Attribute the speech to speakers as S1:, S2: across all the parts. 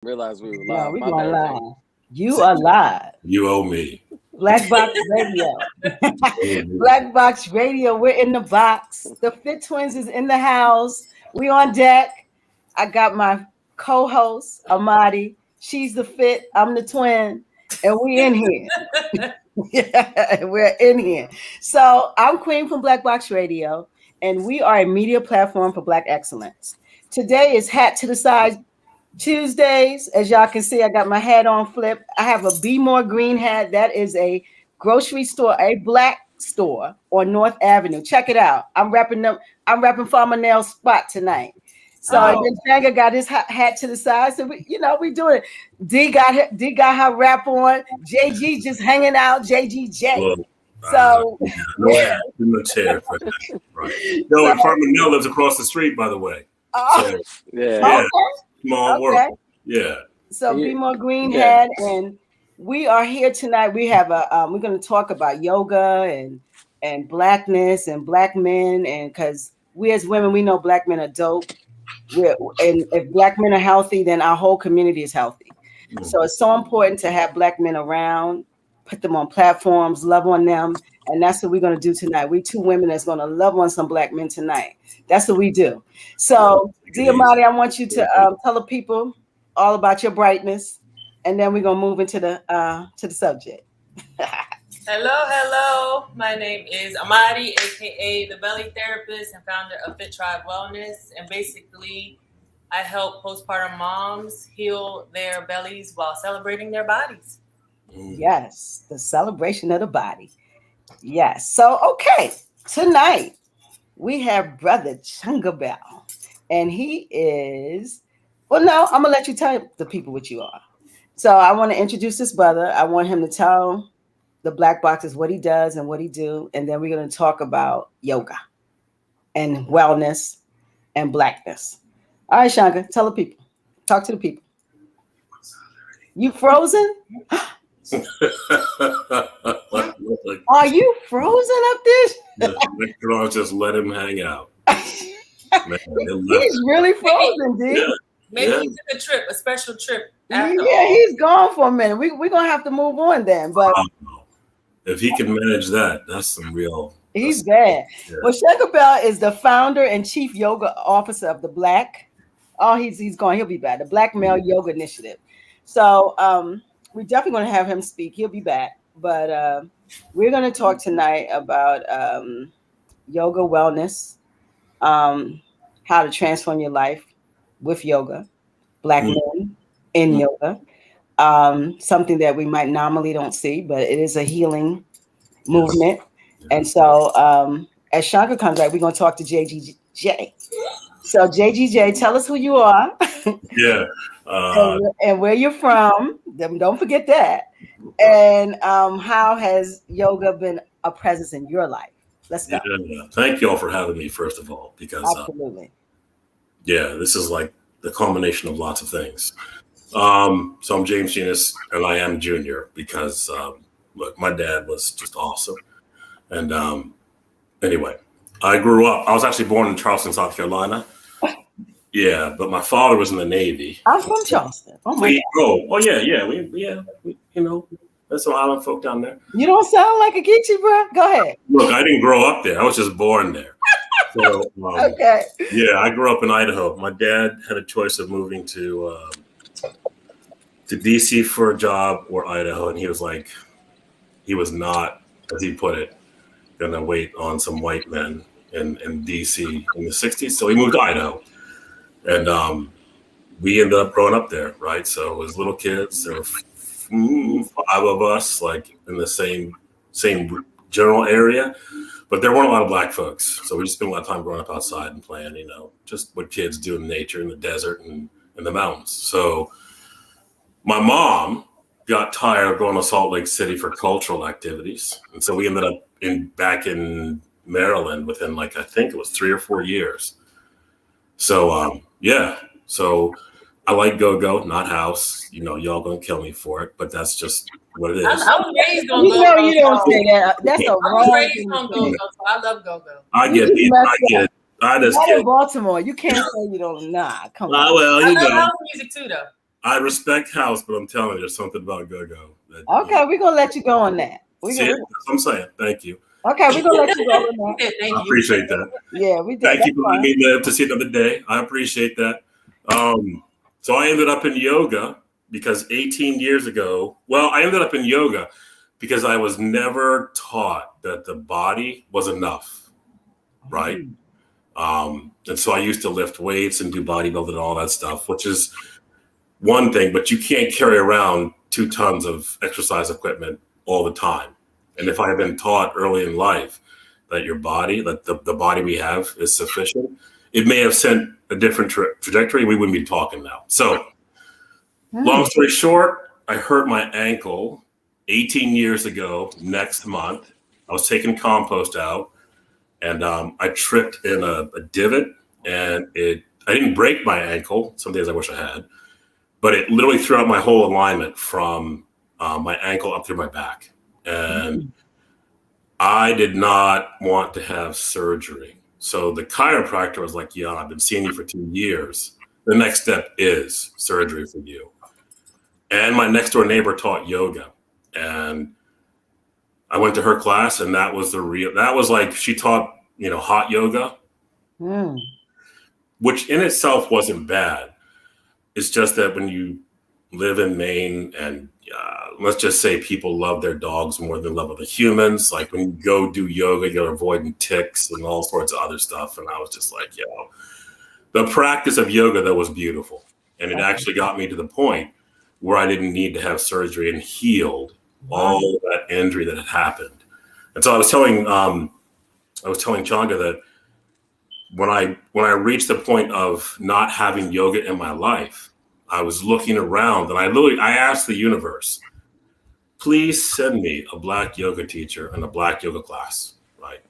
S1: Realize we were
S2: No,
S1: live.
S2: we
S1: My
S2: going
S1: bad, Jay.
S2: live. You are live.
S3: You owe me.
S2: Black Box Radio. Black Box Radio. We're in the box. The FiTT TWiNz is in the house. We on deck. I got my co-host Amaadi. She's the FiTT. I'm the twin, and we in here. Yeah, we're in here. So I'm Queen from Black Box Radio, and we are a media platform for Black excellence. Today is Hat to the Side Tuesdays. As y'all can see, I got my hat on flip. I have a Be More Green hat. That is a grocery store, a Black store on North Avenue. Check it out. I'm repping them. I'm repping Farmer Nail's spot tonight. So then Changa got his hat to the side. So we doing it. D got her rap on. JG just hanging out. JGJ.
S3: Well,
S2: So
S3: no hat in the chair for that. Right. No, and Farmer Mill lives across the street, by the way. So,
S1: Yeah.
S3: small world. Yeah.
S2: So Be More Green hat, and we are here tonight. We have we're going to talk about yoga and blackness and black men, and because we as women, we know black men are dope. And if black men are healthy, then our whole community is healthy. Mm-hmm. So it's so important to have black men around, put them on platforms, love on them, and that's what we're going to do tonight. We two women that's going to love on some black men tonight. That's what we do. So, Amaadi, I want you to tell the people all about your brightness, and then we're gonna move into the subject.
S4: Hello. My name is Amaadi, aka the Belly Therapist and founder of FiTT Wellness. And basically, I help postpartum moms heal their bellies while celebrating their bodies.
S2: Yes, the celebration of the body. Yes. So, okay, tonight we have Brotha Changa Bell, and he is. Well, no, I'm gonna let you tell the people what you are. So I want to introduce this brother. I want him to tell the Black Boxes what he does and what he do, and then we're going to talk about yoga and wellness and blackness. All right, Changa, tell the people. Talk to the people. You frozen? Are you frozen up there?
S3: I'll just let him hang out. Man,
S2: he's really frozen, dude.
S3: Yeah.
S4: Maybe he took a special trip.
S2: He's gone for a minute. We're going to have to move on then. But
S3: if he can manage that, that's some real.
S2: He's bad. Yeah. Well, Changa Bell is the founder and chief yoga officer of the Black. Oh, he's going. He'll be back. The Black Male Yoga Initiative. So we're definitely going to have him speak. He'll be back. But we're going to talk tonight about yoga wellness, how to transform your life with yoga, Black men in yoga. Something that we might normally don't see, but it is a healing movement. And so as Changa comes back, we're going to talk to JGJ. So JGJ, tell us who you are.
S3: Yeah.
S2: And where you're from. Don't forget that. And how has yoga been a presence in your life? Let's go.
S3: Yeah. Thank you all for having me, first of all, because
S2: absolutely.
S3: This is like the culmination of lots of things. So I'm James Genus, and I am Junior because, look, my dad was just awesome. And anyway, I grew up. I was actually born in Charleston, South Carolina. Yeah, but my father was in the Navy.
S2: I'm from Charleston. Oh my God.
S3: Yeah. We there's some island folk down there.
S2: You don't sound like a Geechee, bro. Go ahead.
S3: Look, I didn't grow up there. I was just born there. So,
S2: okay.
S3: Yeah, I grew up in Idaho. My dad had a choice of moving to DC for a job or Idaho, and he was not, as he put it, gonna wait on some white men in DC in the 60s. So he moved to Idaho, and we ended up growing up there, right? So as little kids, there were 5 of us, like in the same general area. But there weren't a lot of Black folks, so we just spent a lot of time growing up outside and playing, just what kids do in nature, in the desert and in the mountains. So my mom got tired of going to Salt Lake City for cultural activities, and so we ended up back in Maryland within I think it was 3 or 4 years. So so I like go-go, not house. Y'all gonna kill me for it, but that's just what it is.
S4: I was raised on
S2: go-go. You don't say that. That's a wrong thing.
S4: I was raised on go-go, so I love go-go.
S3: I get it. I just
S2: not
S3: get
S2: in Baltimore. You can't say you don't. Nah, come on.
S3: Well,
S4: I love house music too, though.
S3: I respect house, but I'm telling you, there's something about go-go.
S2: Okay, we're gonna let you go on that.
S3: See, that's what I'm saying. Thank you.
S2: Okay, we're gonna let you go on that.
S4: Thank
S3: I appreciate that.
S2: Yeah, we did.
S3: Thank you for letting me live to see another day. I appreciate that. So I ended up in yoga because 18 years ago, I ended up in yoga because I was never taught that the body was enough, right? And so I used to lift weights and do bodybuilding and all that stuff, which is one thing, but you can't carry around 2 tons of exercise equipment all the time. And if I had been taught early in life that your body, that the body we have is sufficient, it may have sent a different trajectory. We wouldn't be talking now. So long story short, I hurt my ankle 18 years ago next month. I was taking compost out and I tripped in a divot and I didn't break my ankle. Some days I wish I had, but it literally threw out my whole alignment from my ankle up through my back. And I did not want to have surgery. So the chiropractor was like, yeah, I've been seeing you for 2 years. The next step is surgery for you. And my next door neighbor taught yoga. And I went to her class and that was like, she taught, hot yoga, which in itself wasn't bad. It's just that when you live in Maine and let's just say people love their dogs more than love other humans. Like when you go do yoga, you're avoiding ticks and all sorts of other stuff. And I was just like, the practice of yoga, that was beautiful. And it actually got me to the point where I didn't need to have surgery and healed all that injury that had happened. And so I was telling Changa that when I reached the point of not having yoga in my life, I was looking around and I asked the universe, please send me a Black yoga teacher and a Black yoga class, right?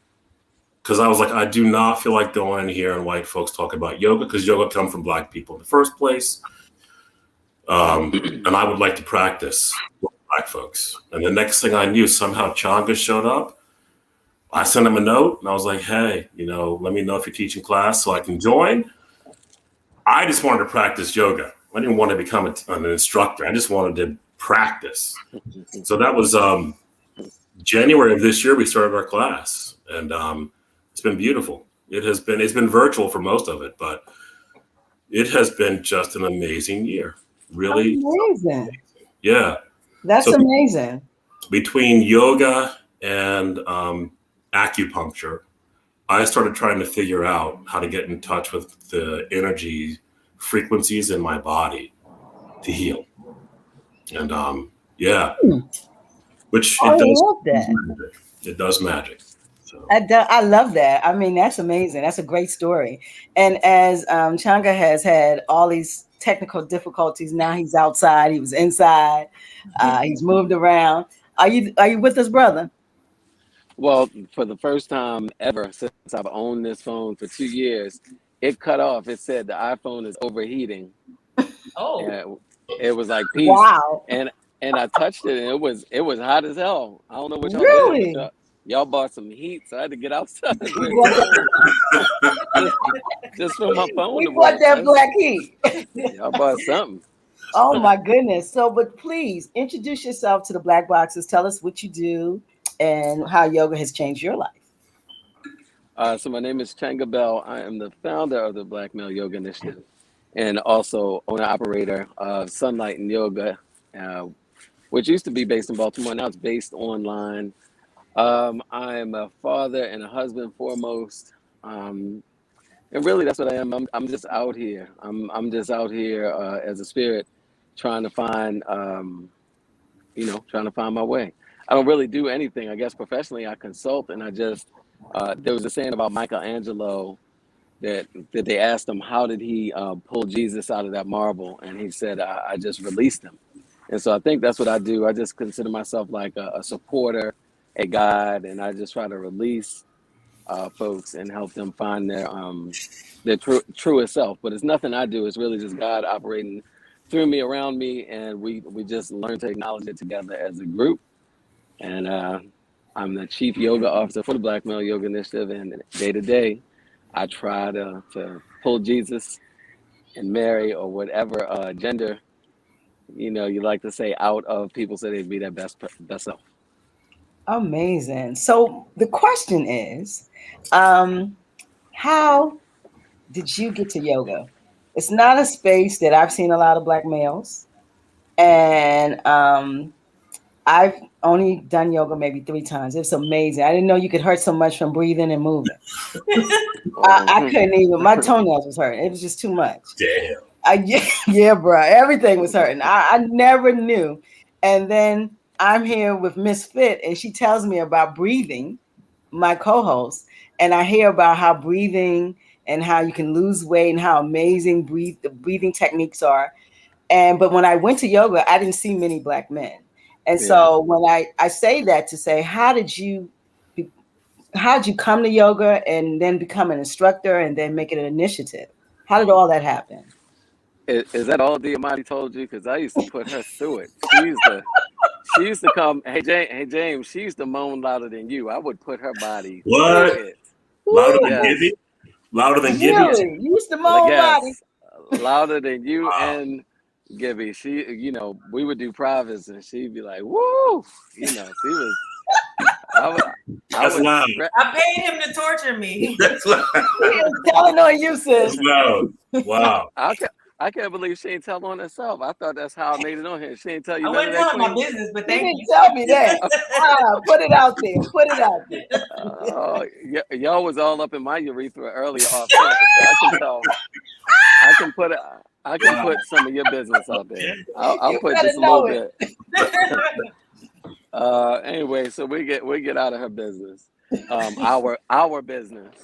S3: Because I was like, I do not feel like going in here and white folks talk about yoga because yoga come from Black people in the first place. And I would like to practice with Black folks. And the next thing I knew, somehow Changa showed up. I sent him a note and I was like, hey, let me know if you're teaching class so I can join. I just wanted to practice yoga. I didn't want to become an instructor. I just wanted to practice. So that was January of this year. We started our class, and it's been beautiful. It's been virtual for most of it, but it has been just an amazing year. Really
S2: amazing.
S3: Yeah,
S2: that's amazing.
S3: Between yoga and acupuncture, I started trying to figure out how to get in touch with the energy frequencies in my body to heal. And which it does magic. So.
S2: I love that. I mean, that's amazing. That's a great story. And as Changa has had all these technical difficulties, now he's outside. He was inside. He's moved around. Are you with us, brother?
S1: Well, for the first time ever since I've owned this phone for 2 years, it cut off. It said the iPhone is overheating.
S4: Oh,
S1: and it was like peace.
S2: Wow.
S1: And I touched it, and it was hot as hell. I don't know what y'all
S2: really
S1: did. Y'all bought some heat, so I had to get outside. just for my phone.
S2: We bought that black heat.
S1: Y'all bought something.
S2: Oh my goodness! So, but please introduce yourself to the Black Boxers. Tell us what you do and how yoga has changed your life.
S1: So my name is Changa Bell. I am the founder of the Black Male Yoga Initiative and also owner-operator of Sunlight and Yoga, which used to be based in Baltimore. Now it's based online. I am a father and a husband foremost. And really that's what I am. I'm just out here. I'm just out here as a spirit trying to find, trying to find my way. I don't really do anything. I guess professionally I consult, and I just, there was a saying about Michelangelo that they asked him, how did he pull Jesus out of that marble? And he said, I just released him. And so I think that's what I do. I just consider myself like a supporter, a guide, and I just try to release folks and help them find their truest self. But it's nothing I do. It's really just God operating through me, around me, and we just learn to acknowledge it together as a group. And I'm the Chief Yoga Officer for the Black Male Yoga Initiative, and day to day, I try to pull Jesus and Mary or whatever gender you know, you like to say out of people so they'd be their best self.
S2: Amazing. So the question is, how did you get to yoga? It's not a space that I've seen a lot of Black males, and I've only done yoga maybe 3 times. It's amazing. I didn't know you could hurt so much from breathing and moving. I couldn't even. My toenails was hurting. It was just too much.
S3: Damn.
S2: Yeah, bro. Everything was hurting. I never knew. And then I'm here with Miss Fit, and she tells me about breathing, my co-host, and I hear about how breathing and how you can lose weight and how amazing the breathing techniques are. But when I went to yoga, I didn't see many Black men. And so when I say that to say, how did you come to yoga and then become an instructor and then make it an initiative? How did all that happen?
S1: Is that all Amaadi told you? Because I used to put her through it. She used to come. Hey James. She used to moan louder than you. I would put her body
S3: What?
S1: through it.
S3: Louder than Gibby? Louder than Gibby?
S2: Really? You used to moan body?
S1: Louder than you and Gibby. She, you know, we would do privates and she'd be like, "Woo!" You know, she was.
S3: That's loud.
S4: I paid him to torture me.
S3: That's loud.
S2: He is telling on you, sis.
S3: That's loud. Wow.
S1: I can't believe she ain't tell on herself. I thought that's how I made it on here. She ain't tell you
S4: I
S1: none
S4: wasn't
S1: of that,
S4: telling my
S1: Queen?
S4: business, but
S2: He
S4: thank
S2: didn't
S4: you.
S2: tell me that. Put it out there. Put it out there.
S1: Y'all was all up in my urethra earlier off campus. So I can tell. I can put some of your business out there. I'll put just a little bit. Anyway, so we get out of her business. Our business.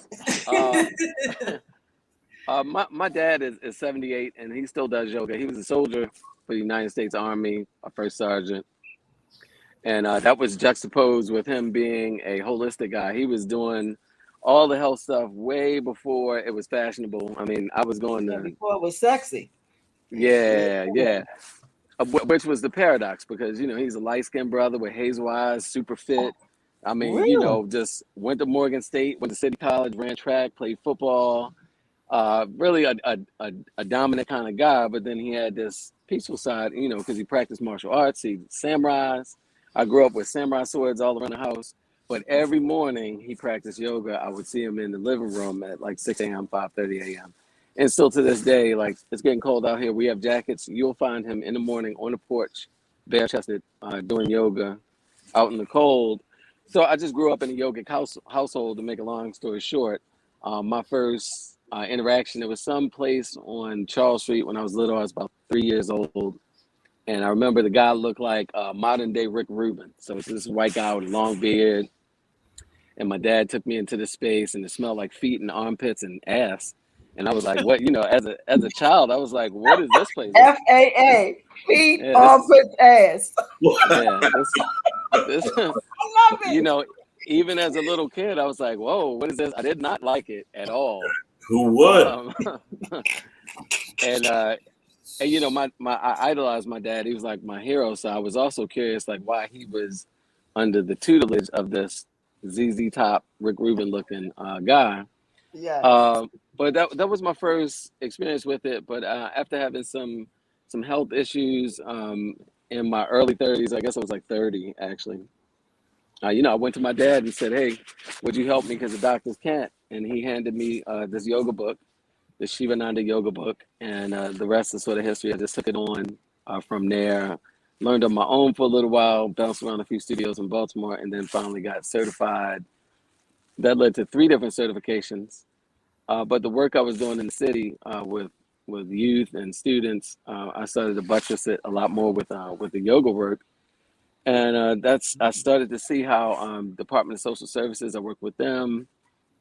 S1: My dad is 78 and he still does yoga. He was a soldier for the United States Army, a first sergeant. And that was juxtaposed with him being a holistic guy. He was doing all the health stuff way before it was fashionable. I mean, I was going to...
S2: Before it was sexy.
S1: Yeah. Which was the paradox because, you know, he's a light-skinned brother with hazel eyes, super fit. I mean,
S2: Really?
S1: you know, just went to Morgan State, went to City College, ran track, played football. Really a dominant kind of guy, but then he had this peaceful side, you know, because he practiced martial arts. He samurais. I grew up with samurai swords all around the house. But every morning he practiced yoga. I would see him in the living room at like 6 a.m., 5:30 a.m. And still to this day, like it's getting cold out here. We have jackets. You'll find him in the morning on the porch, bare-chested, doing yoga out in the cold. So I just grew up in a yogic household. To make a long story short, my first interaction, it was someplace on Charles Street when I was little. I was about 3 years old. And I remember the guy looked like modern day Rick Rubin. So it's this white guy with a long beard. And my dad took me into this space and it smelled like feet and armpits and ass. And I was like, what, you know, as a child, I was like, what is this place?
S2: FAA, feet, armpits, ass.
S1: Yeah, this
S2: I love it.
S1: you know, even as a little kid, I was like, whoa, what is this? I did not like it at all.
S3: Who would?
S1: And you know, I idolized my dad. He was like my hero. So I was also curious, like, why he was under the tutelage of this ZZ Top, Rick Rubin looking guy.
S2: Yeah.
S1: But that was my first experience with it. But after having some health issues in my early 30s, I guess I was like 30 actually. You know, I went to my dad and said, "Hey, would you help me? Because the doctors can't." And he handed me this yoga book, the Shivananda yoga book, and the rest is sort of history. I just took it on from there, learned on my own for a little while, bounced around a few studios in Baltimore, and then finally got certified. That led to 3 different certifications. But the work I was doing in the city with youth and students, I started to buttress it a lot more with the yoga work. And I started to see how Department of Social Services, I worked with them,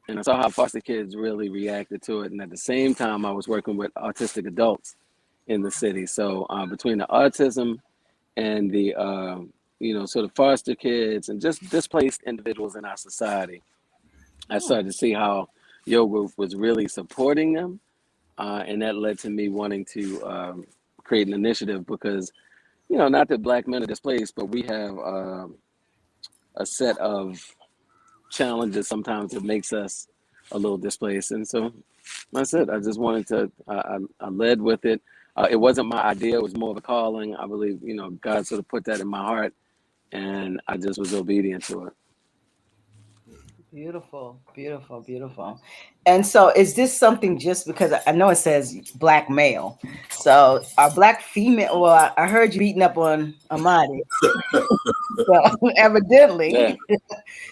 S1: and I saw how foster kids really reacted to it. And at the same time, I was working with autistic adults in the city. So between the autism and the, you know, sort of foster kids and just displaced individuals in our society, I started to see how yoga was really supporting them. And that led to me wanting to create an initiative because, you know, not that Black men are displaced, but we have a set of challenges sometimes that makes us a little displaced. And so that's it. I just wanted to, I led with it. It wasn't my idea. It was more of a calling. I believe, God sort of put that in my heart, and I just was obedient to it.
S2: Beautiful, beautiful, beautiful. And so is this something just because I know it says black male. So are black female, well, I heard you beating up on Amaadi. So evidently.
S1: Yeah.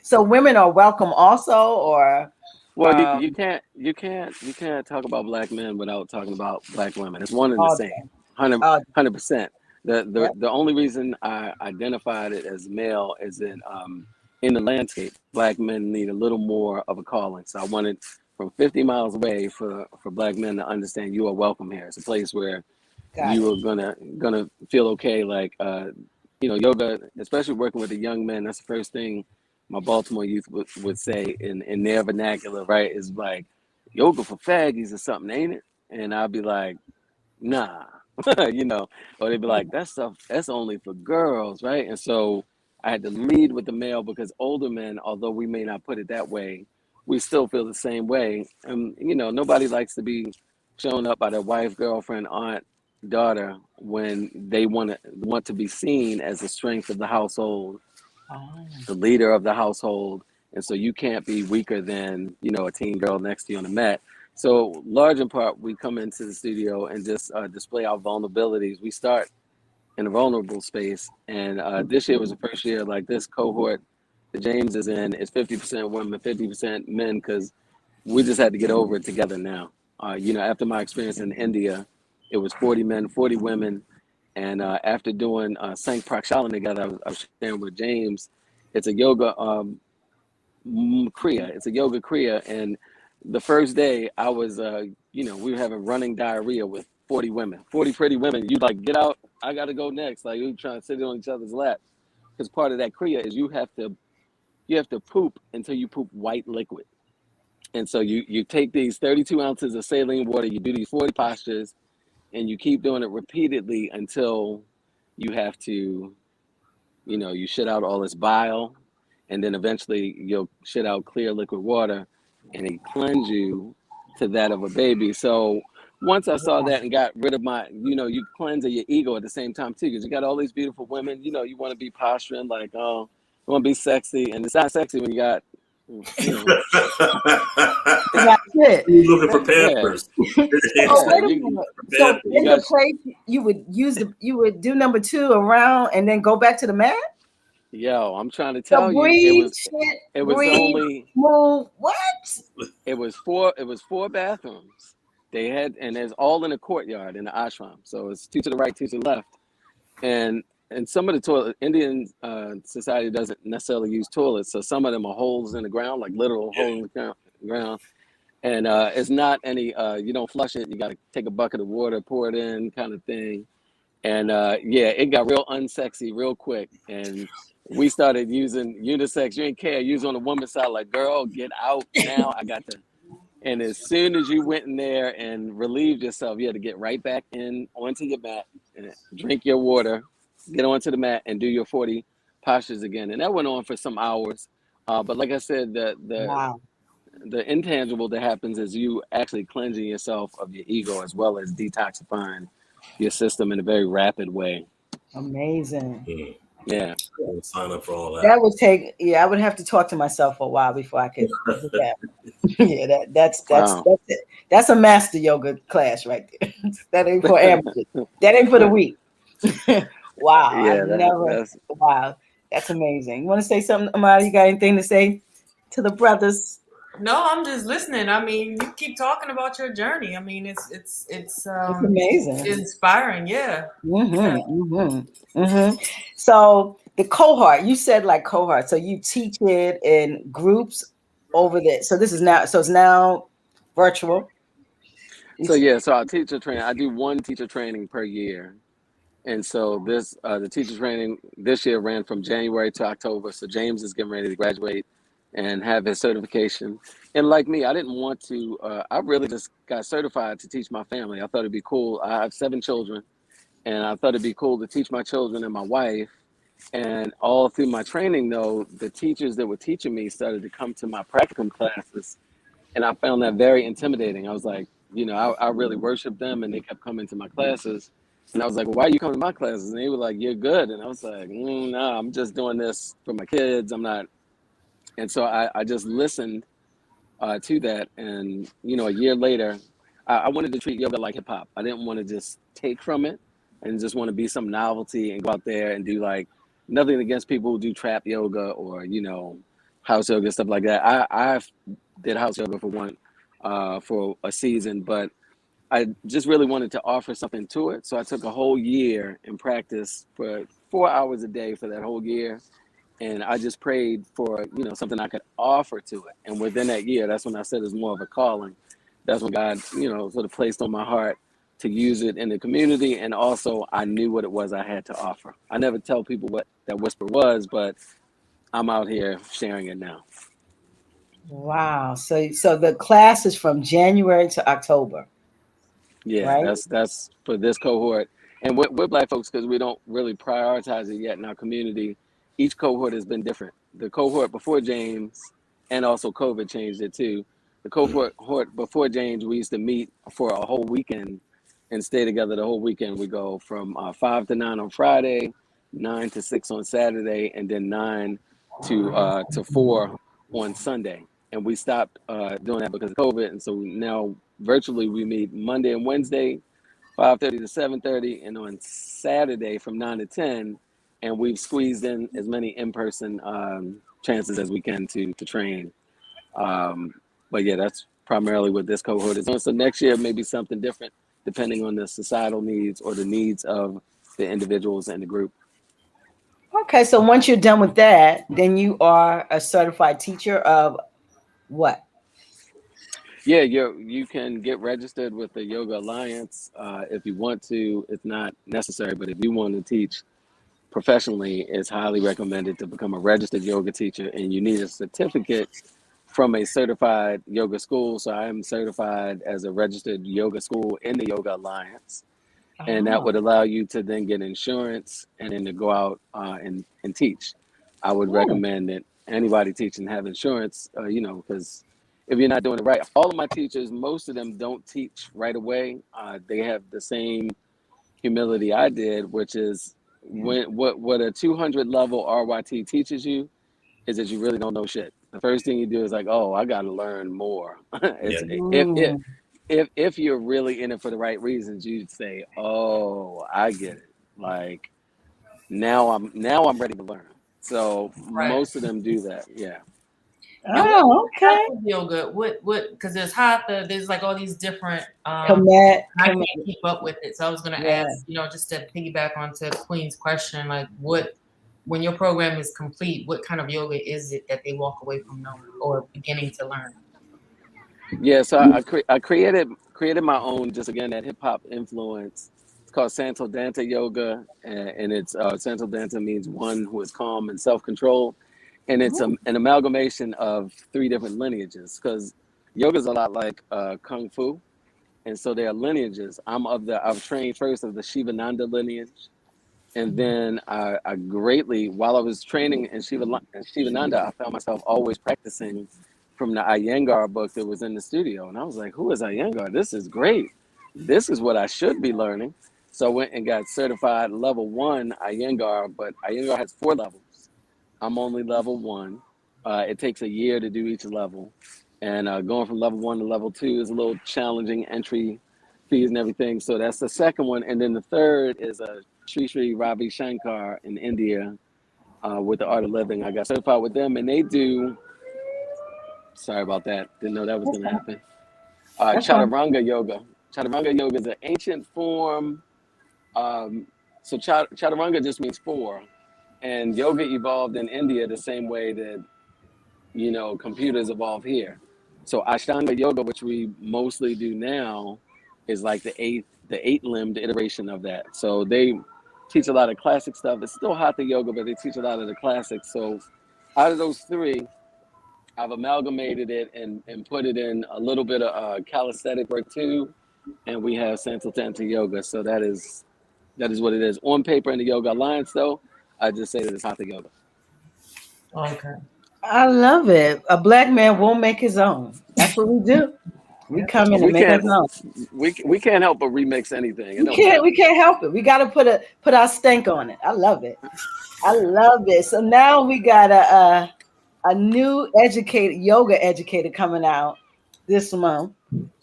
S2: So women are welcome also, or
S1: Well, you can't talk about black men without talking about black women. It's one and the
S2: all
S1: same,
S2: day.
S1: 100%. The,
S2: Yep.
S1: the the only reason I identified it as male is that in the landscape, black men need a little more of a calling. So I wanted from 50 miles away for black men to understand you are welcome here. It's a place where
S2: Got
S1: you
S2: it.
S1: are gonna feel okay. Like yoga, especially working with the young men. That's the first thing my Baltimore youth would say in their vernacular, right? Is like yoga for faggies or something, ain't it? And I'd be like, nah, or they'd be like, that stuff that's only for girls, right? And so I had to lead with the male because older men, although we may not put it that way, we still feel the same way. And nobody likes to be shown up by their wife, girlfriend, aunt, daughter when they want to be seen as the strength of the household,
S2: Oh,
S1: the leader of the household. And so you can't be weaker than a teen girl next to you on the mat. So large in part, we come into the studio and just display our vulnerabilities. We start in a vulnerable space, and this year was the first year like this cohort that James is in is 50% women, 50% men, because we just had to get over it together now. After my experience in India, it was 40 men, 40 women. And after doing Sank Prakshalan together, I was sharing with James, it's a yoga kriya. It's a yoga kriya. And the first day I was, we were having running diarrhea with 40 women, 40 pretty women. You like, get out, I got to go next. Like, we were trying to sit on each other's laps. Because part of that kriya is you have to poop until you poop white liquid. And so you take these 32 ounces of saline water, you do these 40 postures, and you keep doing it repeatedly until you have to, you shit out all this bile, and then eventually you'll shit out clear liquid water, and it cleanse you to that of a baby. So once I saw that and got rid of my, you cleanse your ego at the same time too, because you got all these beautiful women, you want to be posturing like, oh, you want to be sexy, and it's not sexy when you got,
S2: that's it.
S3: Who's looking for
S1: yeah.
S3: Pampers?
S2: Oh, wait a
S1: You,
S2: minute.
S3: For
S2: So
S3: Pampers.
S2: in the place, you would do number 2 around and then go back to the mat.
S1: yo, I'm trying to
S2: So
S1: tell you,
S2: breathe, shit,
S1: it was
S2: breathe,
S1: only
S2: move. What?
S1: it was four bathrooms. They had, and it's all in a courtyard in the ashram. So it's 2 to the right, 2 to the left. And some of the toilet Indian society doesn't necessarily use toilets, so some of them are holes in the ground, like literal holes in the ground. And it's not any you don't flush it. You got to take a bucket of water, pour it in, kind of thing. And yeah, it got real unsexy real quick. And we started using unisex. You ain't care. Use on the woman's side, like, girl, get out now. I got to. And as soon as you went in there and relieved yourself, you had to get right back in onto your mat and drink your water, get onto the mat and do your 40 postures again. And that went on for some hours. But like I said,
S2: Wow.
S1: the intangible that happens is you actually cleansing yourself of your ego as well as detoxifying your system in a very rapid way.
S2: Amazing.
S1: Yeah.
S3: We'll sign up for all that.
S2: That would take, I would have to talk to myself for a while before I could do that. Yeah, that's
S1: Wow.
S2: it. That's a master yoga class right there. That ain't for amateurs. That ain't for the weak. Wow,
S1: Yeah,
S2: I've never.
S1: that's
S2: Wow, that's amazing. You want to say something, Amaadi? You got anything to say to the brothers?
S4: No, I'm just listening. I mean, you keep talking about your journey. I mean, it's
S2: It's amazing.
S4: inspiring. Yeah.
S2: So the cohort, you said like cohort. So you teach it in groups over there. So this is now. So it's now virtual.
S1: so yeah, so our teacher training, I do one teacher training per year. And so this the teacher training this year ran from January to October. So James is getting ready to graduate and have his certification. And like me, I didn't want to. I really just got certified to teach my family. I thought it'd be cool. I have 7 children, and I thought it'd be cool to teach my children and my wife. And all through my training, though, the teachers that were teaching me started to come to my practicum classes, and I found that very intimidating. I was like, you know, I really worshiped them, and they kept coming to my classes. And I was like, well, why are you coming to my classes? And they were like, you're good. And I was like, no, I'm just doing this for my kids. I'm not. And so I just listened to that. And, you know, a year later, I wanted to treat yoga like hip hop. I didn't want to just take from it and just want to be some novelty and go out there and do like nothing against people who do trap yoga or, you know, house yoga, stuff like that. I did house yoga for a season, but I just really wanted to offer something to it. So I took a whole year and practiced for 4 hours a day for that whole year. And I just prayed for, you know, something I could offer to it. And within that year, that's when I said it's more of a calling. That's when God, you know, sort of placed on my heart to use it in the community. And also I knew what it was I had to offer. I never tell people what that whisper was, but I'm out here sharing it now.
S2: Wow. So the class is from January to October.
S1: Yeah,
S2: right?
S1: that's for this cohort. And we're Black folks, because we don't really prioritize it yet in our community. Each cohort has been different. The cohort before James, and also COVID changed it too. The cohort before James, we used to meet for a whole weekend and stay together the whole weekend. We go from 5 to 9 on Friday, 9 to 6 on Saturday, and then 9 to 4 on Sunday. And we stopped doing that because of COVID. And so now virtually we meet Monday and Wednesday, 5:30 to 7:30, and on Saturday from 9 to 10. And we've squeezed in as many in-person chances as we can to train. But yeah, that's primarily what this cohort is on. So next year may be something different, depending on the societal needs or the needs of the individuals in the group.
S2: Okay, so once you're done with that, then you are a certified teacher of what?
S1: Yeah, you can get registered with the Yoga Alliance if you want to. It's not necessary, but if you want to teach professionally, it's highly recommended to become a registered yoga teacher, and you need a certificate from a certified yoga school. So I am certified as a registered yoga school in the Yoga Alliance, and that would allow you to then get insurance and then to go out and teach. I would recommend that anybody teaching have insurance, you know, because if you're not doing it right, all of my teachers, most of them don't teach right away. They have the same humility I did, which is what a 200 level RYT teaches you is that you really don't know shit. The first thing you do is like, oh, I got to learn more.
S3: Yeah.
S1: If you're really in it for the right reasons, you'd say, oh, I get it. Like now I'm ready to learn. So most of them do that. Yeah.
S2: Oh, okay.
S4: Yoga. What? Because there's hatha. There's like all these different.
S2: Commit.
S4: I can't keep up with it, so I was gonna ask, you know, just to piggyback onto Queen's question, like, what, when your program is complete, what kind of yoga is it that they walk away from knowing or beginning to learn?
S1: Yeah. So I created my own, just again that hip hop influence. It's called Santo Danta Yoga, and it's Santo Danta means one who is calm and self-controlled. And it's an amalgamation of 3 different lineages, because yoga is a lot like Kung Fu. And so there are lineages. I've trained first of the Shivananda lineage. And then I greatly, while I was training in Shivananda, I found myself always practicing from the Iyengar book that was in the studio. And I was like, who is Iyengar? This is great. This is what I should be learning. So I went and got certified level 1 Iyengar, but Iyengar has 4 levels. I'm only level 1. It takes a year to do each level. And going from level 1 to level 2 is a little challenging, entry fees and everything. So that's the second one. And then the third is a Sri Sri Ravi Shankar in India with the Art of Living. I got certified with them, and they do, sorry about that. Didn't know that was going to happen. Chaturanga Yoga. Chaturanga Yoga is an ancient form. So Chaturanga just means 4. And yoga evolved in India the same way that, you know, computers evolved here. So Ashtanga Yoga, which we mostly do now, is like the 8-limbed iteration of that. So they teach a lot of classic stuff. It's still Hatha Yoga, but they teach a lot of the classics. So out of those 3, I've amalgamated it and put it in a little bit of calisthenic work too. And we have Santo Danta Yoga. So that is what it is. On paper in the Yoga Alliance, though, I just say that it's Hatha Yoga.
S4: Okay.
S2: I love it. A Black man won't make his own. That's what we do. We come
S1: But
S2: in and make us known.
S1: we can't help but remix anything. It don't
S2: We can't help it. We got to put our stank on it. I love it. I love it. So now we got a new yoga educator coming out this month,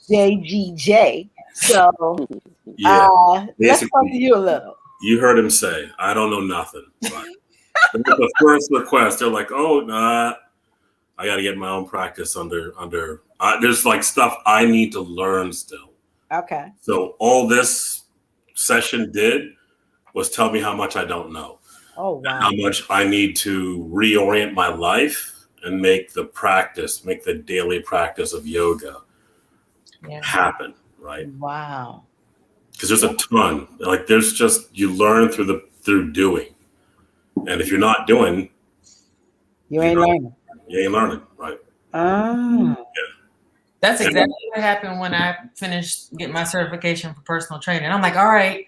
S2: JGJ. So
S3: Yeah.
S2: let's talk to you a little.
S3: You heard him say, I don't know mathing. Right? The first request, they're like, oh, nah, I got to get my own practice under. There's like stuff I need to learn still.
S2: Okay.
S3: So all this session did was tell me how much I don't know.
S2: Oh, wow.
S3: How much I need to reorient my life and make the daily practice of yoga happen, right?
S2: Wow.
S3: Because there's a ton. Like there's just, you learn through doing. And if you're not doing,
S2: you ain't learning.
S3: You ain't learning, right?
S2: Yeah.
S4: That's exactly what happened when I finished getting my certification for personal training. I'm like, all right,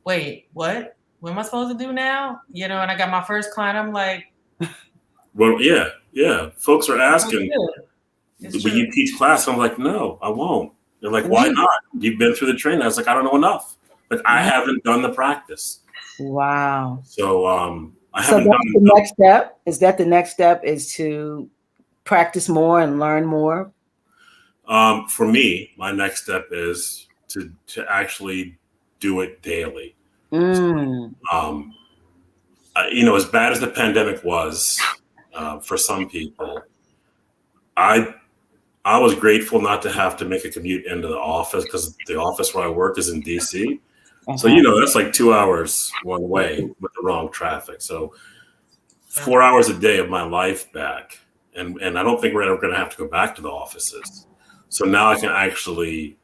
S4: wait, what? What am I supposed to do now? You know, and I got my first client. I'm like,
S3: well, yeah. Folks are asking, will you teach class? I'm like, no, I won't. They're like, why not? You've been through the training. I was like, I don't know enough. Like, I haven't done the practice.
S2: Wow.
S3: So,
S2: So that's the next step. Is that the next step is to practice more and learn more?
S3: For me, my next step is to actually do it daily. You know, as bad as the pandemic was for some people, I was grateful not to have to make a commute into the office because the office where I work is in DC. So, you know, that's like 2 hours one way with the wrong traffic. So 4 hours a day of my life back. And I don't think we're ever going to have to go back to the offices. So now I can actually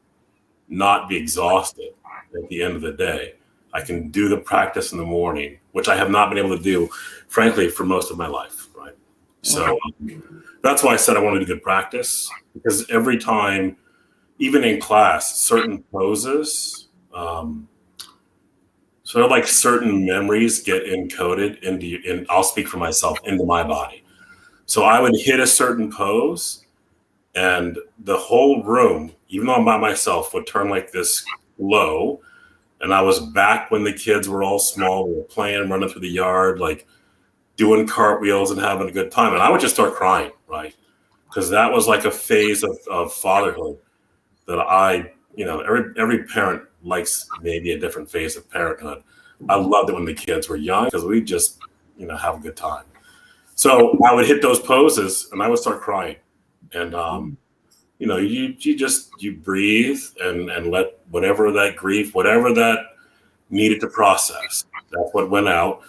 S3: not be exhausted at the end of the day. I can do the practice in the morning, which I have not been able to do, frankly, for most of my life, right? So that's why I said I wanted to do good practice, because every time, even in class, certain poses, sort of like certain memories get encoded and I'll speak for myself, into my body. So I would hit a certain pose and the whole room, even though I'm by myself, would turn like this glow. And I was back when the kids were all small, we were playing, running through the yard, like doing cartwheels and having a good time. And I would just start crying, right? Because that was like a phase of fatherhood that you know, every parent likes maybe a different phase of parenthood. I loved it when the kids were young because we just, you know, have a good time. So I would hit those poses and I would start crying. And, you know, you breathe and let whatever that grief, whatever that needed to process, that's what went out.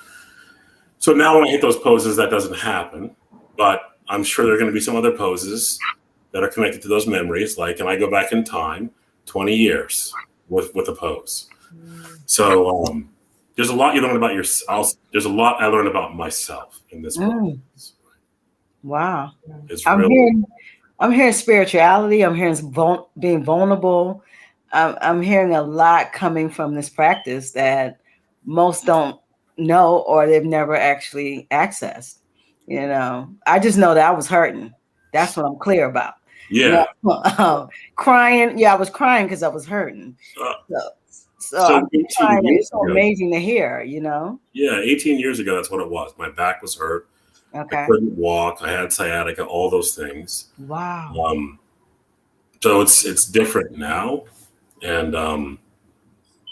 S3: So now when I hit those poses, that doesn't happen, but I'm sure there are going to be some other poses that are connected to those memories. Like, and I go back in time 20 years with a pose. So there's a lot you learn about yourself. There's a lot I learned about myself in this process.
S2: Wow. I'm hearing spirituality. I'm hearing being vulnerable. I'm hearing a lot coming from this practice that most don't know or they've never actually accessed. You know, I just know that I was hurting. That's what I'm clear about.
S3: Yeah.
S2: Crying. Yeah, I was crying because I was hurting. So it's so amazing to hear, you know?
S3: Yeah, 18 years ago, that's what it was. My back was hurt.
S2: Okay.
S3: I couldn't walk. I had sciatica, all those things.
S2: Wow.
S3: So it's different now. And,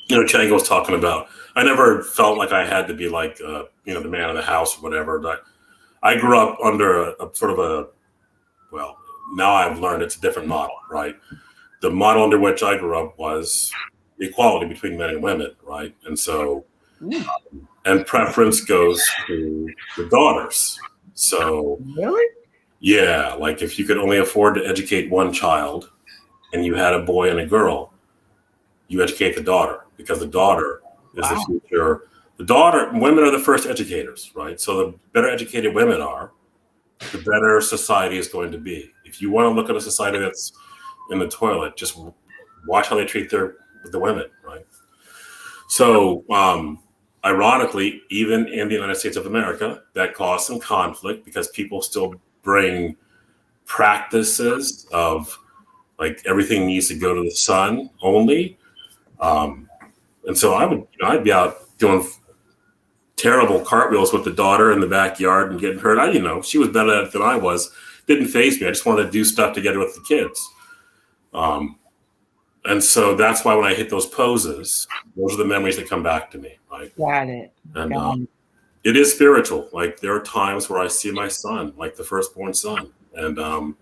S3: you know, Changa was talking about, I never felt like I had to be like, you know, the man of the house or whatever. But I grew up under a sort of well, now I've learned it's a different model, right? The model under which I grew up was equality between men and women, right? And so, and preference goes to the daughters. So,
S2: really?
S3: Yeah, like if you could only afford to educate one child and you had a boy and a girl, you educate the daughter because the daughter is the future. Women are the first educators, right? So the better educated women are, the better society is going to be. If you want to look at a society that's in the toilet, just watch how they treat the women, right? So, ironically, even in the United States of America, that caused some conflict because people still bring practices of like everything needs to go to the sun only. And so I'd be out doing terrible cartwheels with the daughter in the backyard and getting hurt. She was better at it than I was. Didn't faze me. I just wanted to do stuff together with the kids. And so that's why when I hit those poses, those are the memories that come back to me. Like,
S2: Got it.
S3: And it is spiritual. Like there are times where I see my son, like the firstborn son. And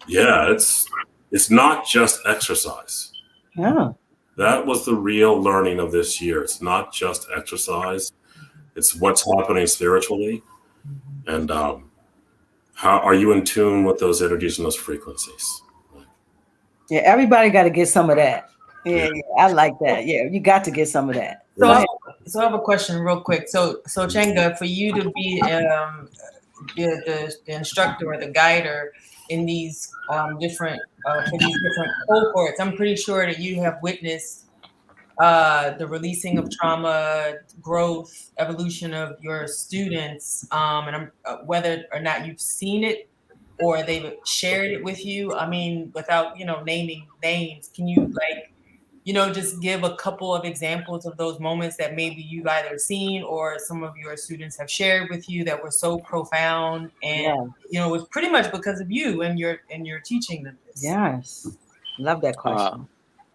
S3: yeah, it's not just exercise.
S2: Yeah.
S3: That was the real learning of this year. It's not just exercise. It's what's happening spiritually. And how are you in tune with those energies and those frequencies?
S2: Yeah, everybody got to get some of that. Yeah, I like that. Yeah, you got to get some of that.
S4: So I have a question real quick. So Changa, for you to be the instructor or the guider in these different cohorts, I'm pretty sure that you have witnessed the releasing of trauma, growth, evolution of your students, and whether or not you've seen it or they've shared it with you. I mean, without naming names, can you just give a couple of examples of those moments that maybe you've either seen or some of your students have shared with you that were so profound, and it was pretty much because of you and your teaching them this.
S2: Yes, love that question.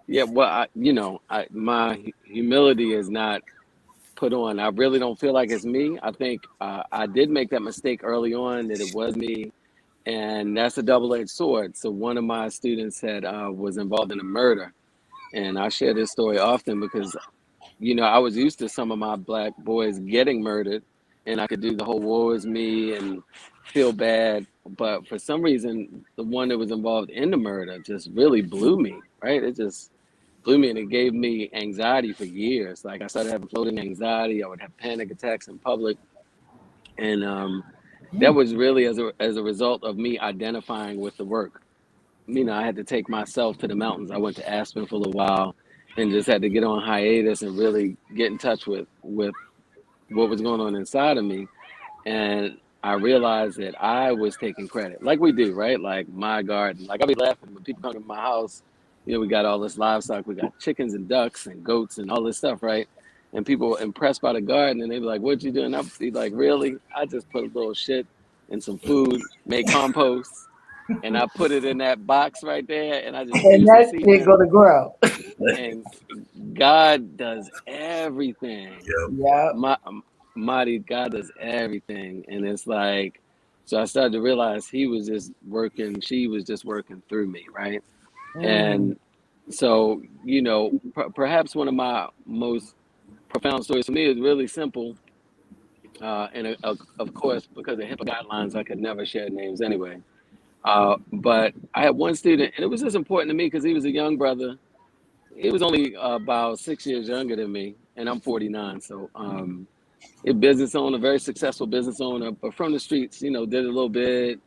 S1: Yeah, well, my humility is not put on. I really don't feel like it's me. I think I did make that mistake early on that it was me, and that's a double-edged sword. So one of my students was involved in a murder, and I share this story often because, I was used to some of my Black boys getting murdered, and I could do the whole woe is me and feel bad. But for some reason, the one that was involved in the murder just really blew me, right? It just blew me, and it gave me anxiety for years. Like I started having floating anxiety. I would have panic attacks in public. And that was really as a result of me identifying with the work. I had to take myself to the mountains. I went to Aspen for a little while and just had to get on hiatus and really get in touch with what was going on inside of me. And I realized that I was taking credit, like we do, right? Like my garden. Like I'll be laughing when people come to my house. We got all this livestock. We got chickens and ducks and goats and all this stuff, right? And people impressed by the garden, and they be like, "What'd you do?" And I'll be like, "Really? I just put a little shit and some food, make compost, and I put it in that box right there, and I just
S2: and that shit go to grow."
S1: And God does everything.
S2: Yeah.
S1: Amaadi, God does everything, and it's like, so I started to realize He was just working. She was just working through me, right? And so, perhaps one of my most profound stories for me is really simple. And of course, because of HIPAA guidelines, I could never share names anyway. But I had one student, and it was just important to me because he was a young brother. He was only about 6 years younger than me, and I'm 49. So a business owner, very successful business owner, but from the streets, did a little bit,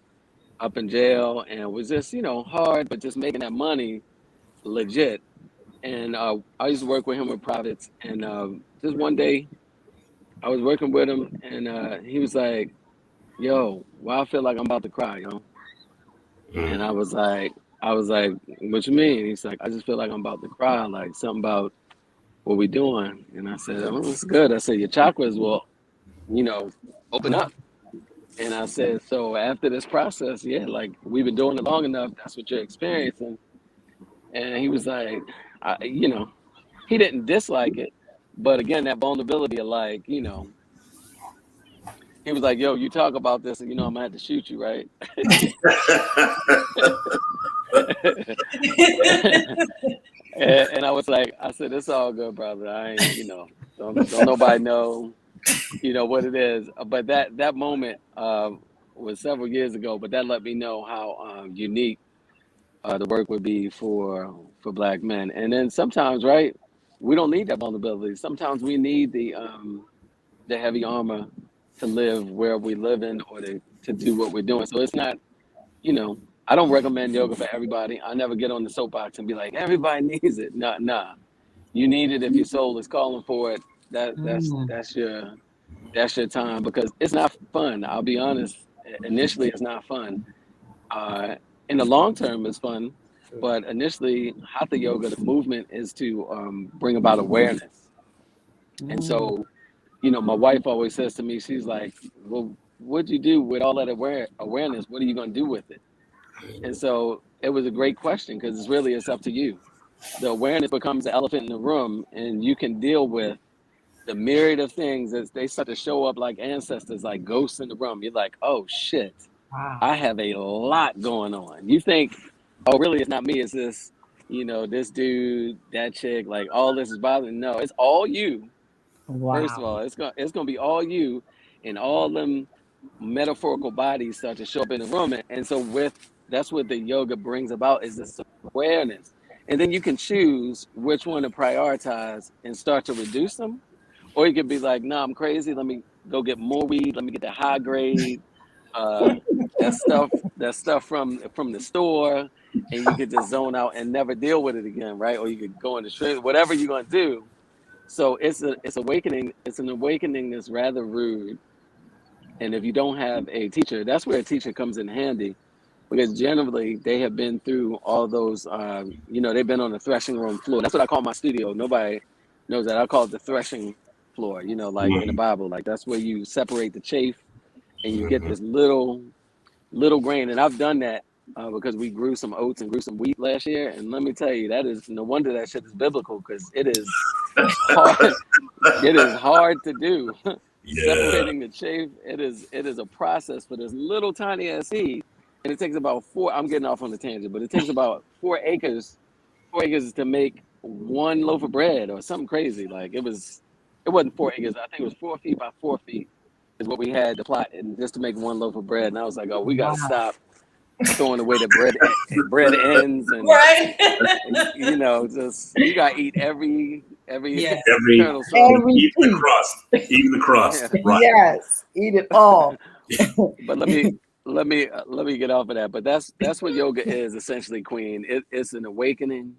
S1: up in jail, and it was just, hard, but just making that money legit. And I used to work with him with profits. And just one day I was working with him, and he was like, "Yo, why I feel like I'm about to cry, yo?" And I was like, "What you mean?" He's like, "I just feel like I'm about to cry, like something about what we doing." And I said, "Oh, it's good." I said, "Your chakras will, open up." And I said, "So after this process, yeah, like we've been doing it long enough. That's what you're experiencing." And he was like, he didn't dislike it, but again, that vulnerability of like, he was like, "Yo, you talk about this, and I'm gonna have to shoot you, right?" and I was like, I said, "It's all good, brother. I ain't, don't nobody know." What it is, but that moment was several years ago. But that let me know how unique the work would be for Black men. And then sometimes, right, we don't need that vulnerability. Sometimes we need the heavy armor to live where we live in, or to do what we're doing. So it's not, I don't recommend yoga for everybody. I never get on the soapbox and be like, everybody needs it. Nah. You need it if your soul is calling for it. That's your time, because it's not fun. I'll be honest. Initially, it's not fun. In the long term, it's fun, But initially, Hatha yoga, the movement is to bring about awareness. And so, you know, my wife always says to me, she's like, well, what'd you do with all that awareness? What are you going to do with it? And so it was a great question because it's up to you. The awareness becomes the elephant in the room, and you can deal with the myriad of things as they start to show up like ancestors, like ghosts in the room. You're like, oh shit,
S2: Wow.
S1: I have a lot going on. You think, oh, really, it's not me. It's this, you know, this dude, that chick, like all this is bothering. No, it's all you. First of
S2: Wow.
S1: all, it's gonna be all you, and all them metaphorical bodies start to show up in the room. And so that's what the yoga brings about is this awareness. And then you can choose which one to prioritize and start to reduce them. Or you could be like, no, I'm crazy. Let me go get more weed. Let me get the high grade, uh, that stuff from the store, and you could just zone out and never deal with it again, right? Or you could go in the street, whatever you're gonna do. So it's awakening. It's an awakening that's rather rude. And if you don't have a teacher, that's where a teacher comes in handy, because generally they have been through all those. You know, they've been on the threshing room floor. That's what I call my studio. Nobody knows that. I call it the threshing floor. You know, like in the Bible, like that's where you separate the chaff and you get this little grain. And I've done that because we grew some oats and grew some wheat last year. And let me tell you, that is no wonder that shit is biblical, because it is hard. It is hard to do.
S3: Yeah.
S1: Separating the chaff, it is a process for this little tiny ass seed, and it takes about I'm getting off on the tangent, but it takes about 4 acres to make one loaf of bread or something crazy. Like it wasn't 4 acres. I think it was 4 feet by 4 feet is what we had to plot, and just to make one loaf of bread. And I was like, oh, we gotta stop throwing away the bread ends, and
S4: Right.
S1: you know, just you gotta eat every
S4: Yes.
S1: kernel. So,
S3: Eat the crust. Eat the crust.
S1: Yeah.
S3: Right.
S2: Yes, eat it all.
S1: But let me get off of that. But that's what yoga is essentially, Queen. It's an awakening,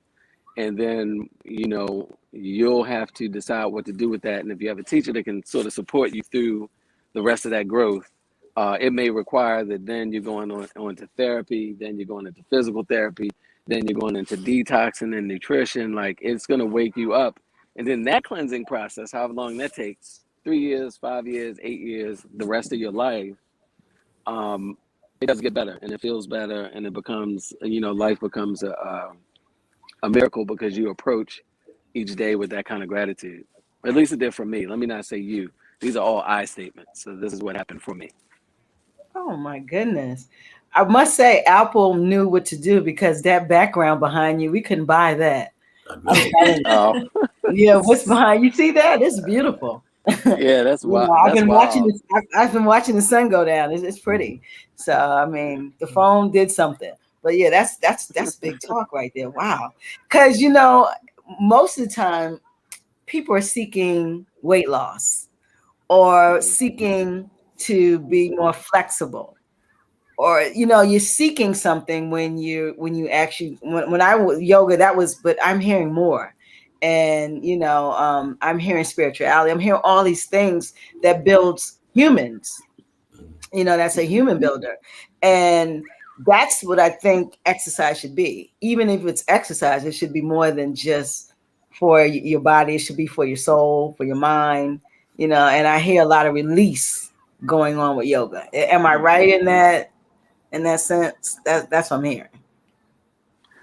S1: and then you know you'll have to decide what to do with that. And if you have a teacher that can sort of support you through the rest of that growth, it may require that then you're going on to therapy, then you're going into physical therapy, then you're going into detoxing and nutrition. Like it's going to wake you up, and then that cleansing process, however long that takes, 3 years, 5 years, 8 years, the rest of your life. It does get better, and it feels better, and it becomes, you know, life becomes a miracle because you approach each day with that kind of gratitude. At least it did for me. Let me not say you. These are all I statements. So this is what happened for me.
S2: Oh my goodness. I must say Apple knew what to do, because that background behind you, we couldn't buy that.
S1: Oh,
S2: Yeah, what's behind you? See that? It's beautiful.
S1: yeah, that's
S2: You
S1: wild.
S2: know, I've
S1: That's
S2: been watching
S1: wild.
S2: this. I've been watching the sun go down. It's pretty. So I mean, the phone did something. But yeah, that's big talk right there. Wow. Because you know, most of the time, people are seeking weight loss or seeking to be more flexible, or you know, you're seeking something when you actually when I was yoga, that was, but I'm hearing more. And you know, I'm hearing spirituality, I'm hearing all these things that builds humans, you know, that's a human builder. And that's what I think exercise should be. Even if it's exercise, it should be more than just for your body. It should be for your soul, for your mind, you know. And I hear a lot of release going on with yoga. Am I right in that sense? That's what I'm hearing.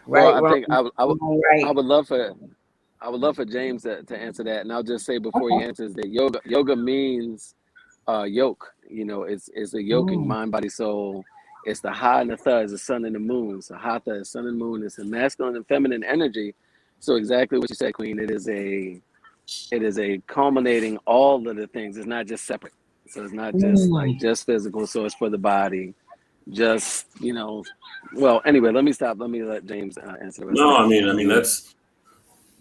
S1: Well,
S2: Right,
S1: I
S2: wrong,
S1: think I
S2: right.
S1: would love for James to answer that, and I'll just say before he
S2: Okay.
S1: answers that yoga means yoke. You know, it's a yoking
S2: Mm.
S1: mind, body, soul. It's the ha and the tha is the sun and the moon. So hatha is sun and moon. It's a masculine and feminine energy. So exactly what you said, Queen. It is a culminating all of the things. It's not just separate. So it's not just like
S2: Mm.
S1: just physical. So it's for the body. Just, you know. Well, anyway, let me stop. Let me let James answer the rest of
S3: No,
S1: that.
S3: I mean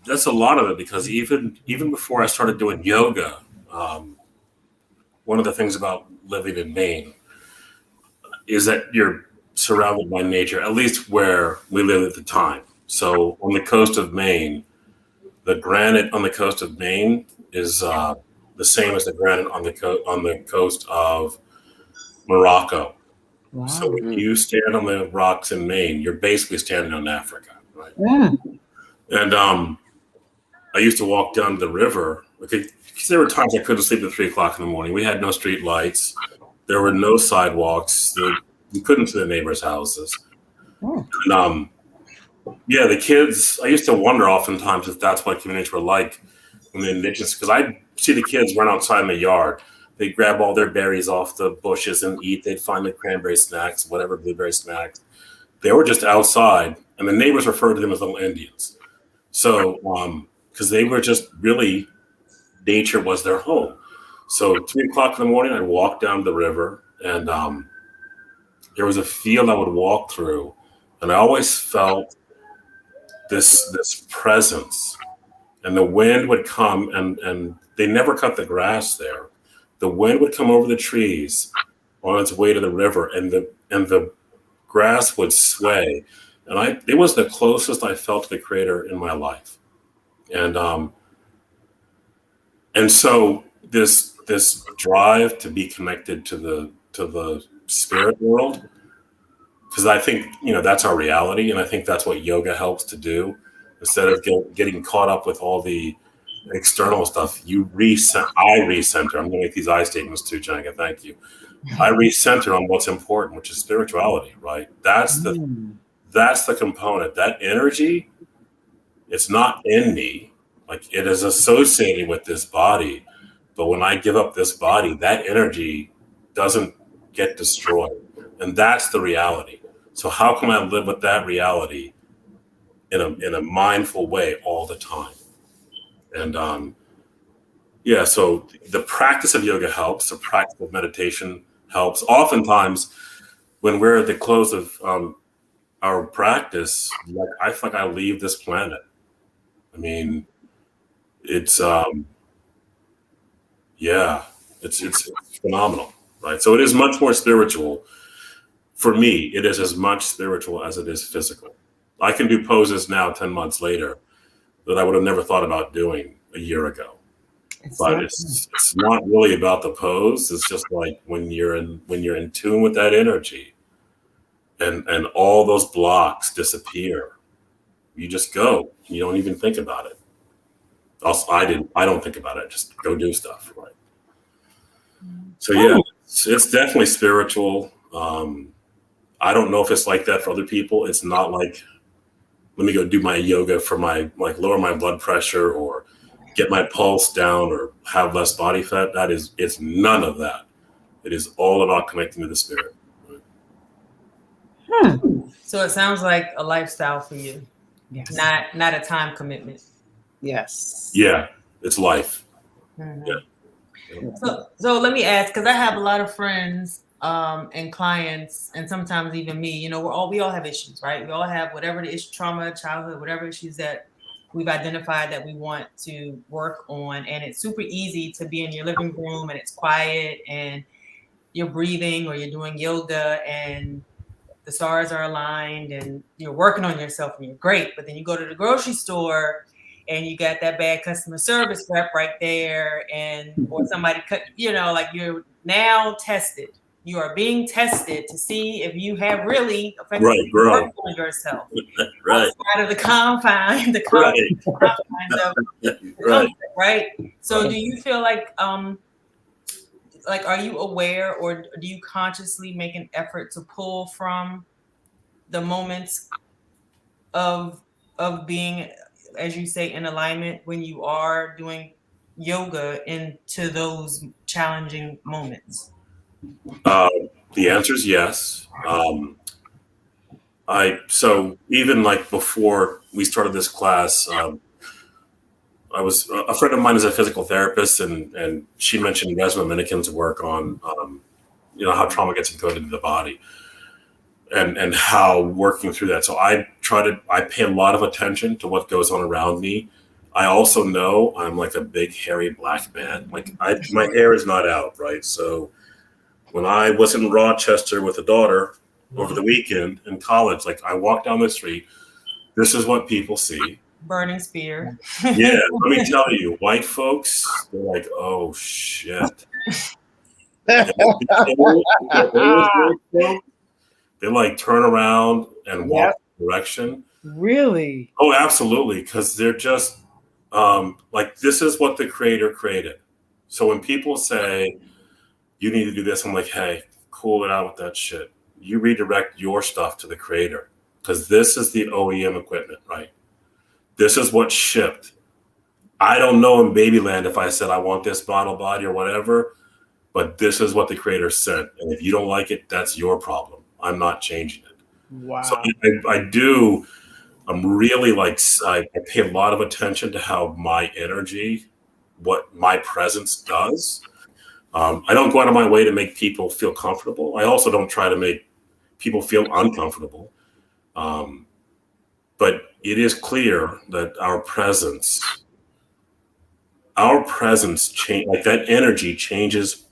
S3: that's a lot of it, because even before I started doing yoga, one of the things about living in Maine is that you're surrounded by nature, at least where we live at the time. So on the coast of Maine, the granite on the coast of Maine is the same as the granite on the coast of Morocco.
S2: Wow.
S3: So when you stand on the rocks in Maine, you're basically standing on Africa, right? And I used to walk down the river. Because there were times I couldn't sleep at 3 o'clock in the morning. We had no street lights. There were no sidewalks. You couldn't see the neighbors' houses. And, yeah, the kids, I used to wonder oftentimes if that's what communities were like when the indigenous, because I'd see the kids run outside in the yard. They'd grab all their berries off the bushes and eat. They'd find the cranberry snacks, whatever blueberry snacks. They were just outside, and the neighbors referred to them as little Indians. So, because they were just really, nature was their home. So 3 o'clock in the morning, I'd walk down the river, and there was a field I would walk through, and I always felt this presence. And the wind would come, and they never cut the grass there. The wind would come over the trees on its way to the river, and the grass would sway. And it was the closest I felt to the Creator in my life. And so this drive to be connected to the spirit world, because I think, that's our reality, and I think that's what yoga helps to do. Instead of getting caught up with all the external stuff, I recenter. I'm going to make these I statements too, Changa. Thank you. I recenter on what's important, which is spirituality, right? That's the component. That energy, it's not in me. Like, it is associated with this body. But when I give up this body, that energy doesn't get destroyed. And that's the reality. So how can I live with that reality in a mindful way all the time? And so the practice of yoga helps. The practice of meditation helps. Oftentimes, when we're at the close of our practice, I feel like I leave this planet. I mean, it's it's phenomenal, right? So it is much more spiritual. For me, it is as much spiritual as it is physical. I can do poses now 10 months later that I would have never thought about doing a year ago. But it's not really about the pose. It's just like when you're in tune with that energy, and all those blocks disappear. You just go. You don't even think about it. Also, I don't think about it. Just go do stuff, right? So yeah, it's definitely spiritual. I don't know if it's like that for other people. It's not like, let me go do my yoga for lower my blood pressure or get my pulse down or have less body fat. It's none of that. It is all about connecting to the spirit.
S4: So it sounds like a lifestyle for you.
S2: Yes.
S4: Not a time commitment.
S2: Yes.
S3: Yeah, it's life.
S4: Mm-hmm.
S3: Yeah.
S4: So let me ask, because I have a lot of friends and clients, and sometimes even me. We all have issues, right? We all have whatever the issue, trauma, childhood, whatever issues that we've identified that we want to work on. And it's super easy to be in your living room and it's quiet and you're breathing or you're doing yoga and the stars are aligned and you're working on yourself and you're great. But then you go to the grocery store and you got that bad customer service rep right there, or somebody you're now tested. You are being tested to see if you have really effectively worked on yourself.
S3: Right.
S4: Outside of the confines of comfort, right? So do you feel like are you aware, or do you consciously make an effort to pull from the moments of being, as you say, in alignment when you are doing yoga into those challenging moments?
S3: The answer is yes. So even like before we started this class, I was a friend of mine is a physical therapist, and she mentioned Resmaa Menakem's work on how trauma gets encoded into the body, and how working through that. So I pay a lot of attention to what goes on around me. I also know I'm like a big hairy black man. Like my hair is not out, right? So when I was in Rochester with a daughter over the weekend in college, like I walked down the street, this is what people see.
S4: Burning spear.
S3: Yeah, let me tell you, white folks, they're like, oh shit. They like turn around and walk the direction.
S2: Really?
S3: Oh, absolutely. Because they're just like, this is what the creator created. So when people say you need to do this, I'm like, hey, cool it out with that shit. You redirect your stuff to the creator, because this is the OEM equipment, right? This is what shipped. I don't know in Babyland if I said I want this bottle body or whatever, but this is what the creator sent. And if you don't like it, that's your problem. I'm not changing it.
S2: Wow.
S3: So I'm really like, I pay a lot of attention to how my energy, what my presence does. I don't go out of my way to make people feel comfortable. I also don't try to make people feel uncomfortable. But it is clear that our presence change, like that energy changes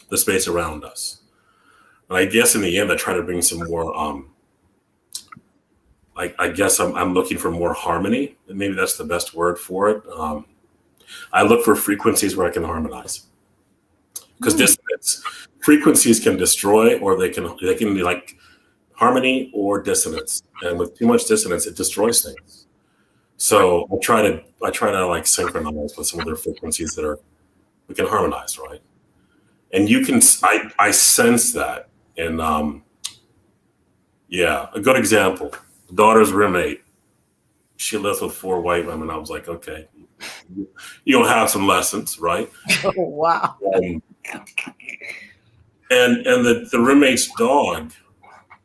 S3: the space around us. And I guess in the end, I try to bring some more, I guess I'm looking for more harmony, and maybe that's the best word for it. I look for frequencies where I can harmonize, because dissonance frequencies can destroy, or they can be like harmony or dissonance. And with too much dissonance, it destroys things. So I try to like synchronize with some of their frequencies that we can harmonize, right? And you can, I sense that. And yeah, a good example, daughter's roommate, she lives with 4 white women. I was like, okay, you'll have some lessons, right?
S2: Oh, wow.
S3: And the roommate's dog,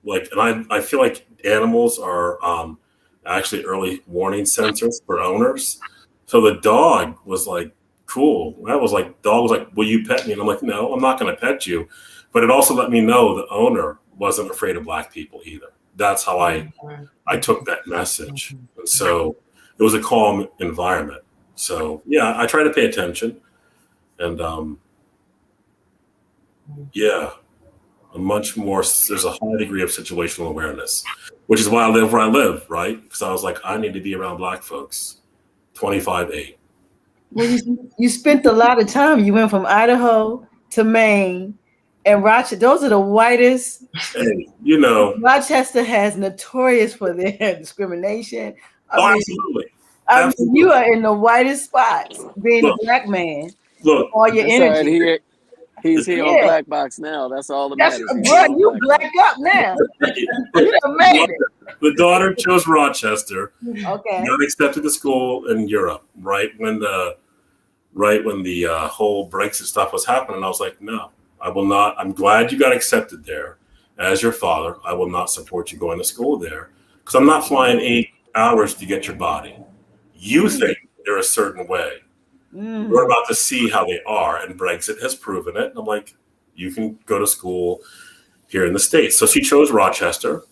S3: like, and I feel like animals are actually early warning sensors for owners. So the dog was like, cool. Dog was like, will you pet me? And I'm like, no, I'm not going to pet you. But it also let me know the owner wasn't afraid of Black people either. That's how I took that message. And so it was a calm environment. So yeah, I try to pay attention, and yeah, there's a high degree of situational awareness, which is why I live where I live, right? Because I was like, I need to be around Black folks 25/8.
S2: Well, you spent a lot of time. You went from Idaho to Maine and Rochester. Those are the whitest.
S3: Hey, you know,
S2: Rochester has notorious for their discrimination.
S3: Absolutely.
S2: I mean, you are in the whitest spots, being a Black man.
S3: Look,
S2: all your energy.
S1: Right, he's here on Black Box now. That's all that matters.
S2: Bro, you black up now. You done made it.
S3: The daughter chose Rochester.
S2: Okay.
S3: Got accepted to school in Europe, right when the whole Brexit stuff was happening. I was like, no, I will not. I'm glad you got accepted there. As your father, I will not support you going to school there, because I'm not flying 8 hours to get your body. You think they're a certain way. We're about to see how they are, and Brexit has proven it. And I'm like, you can go to school here in the States. So she chose Rochester.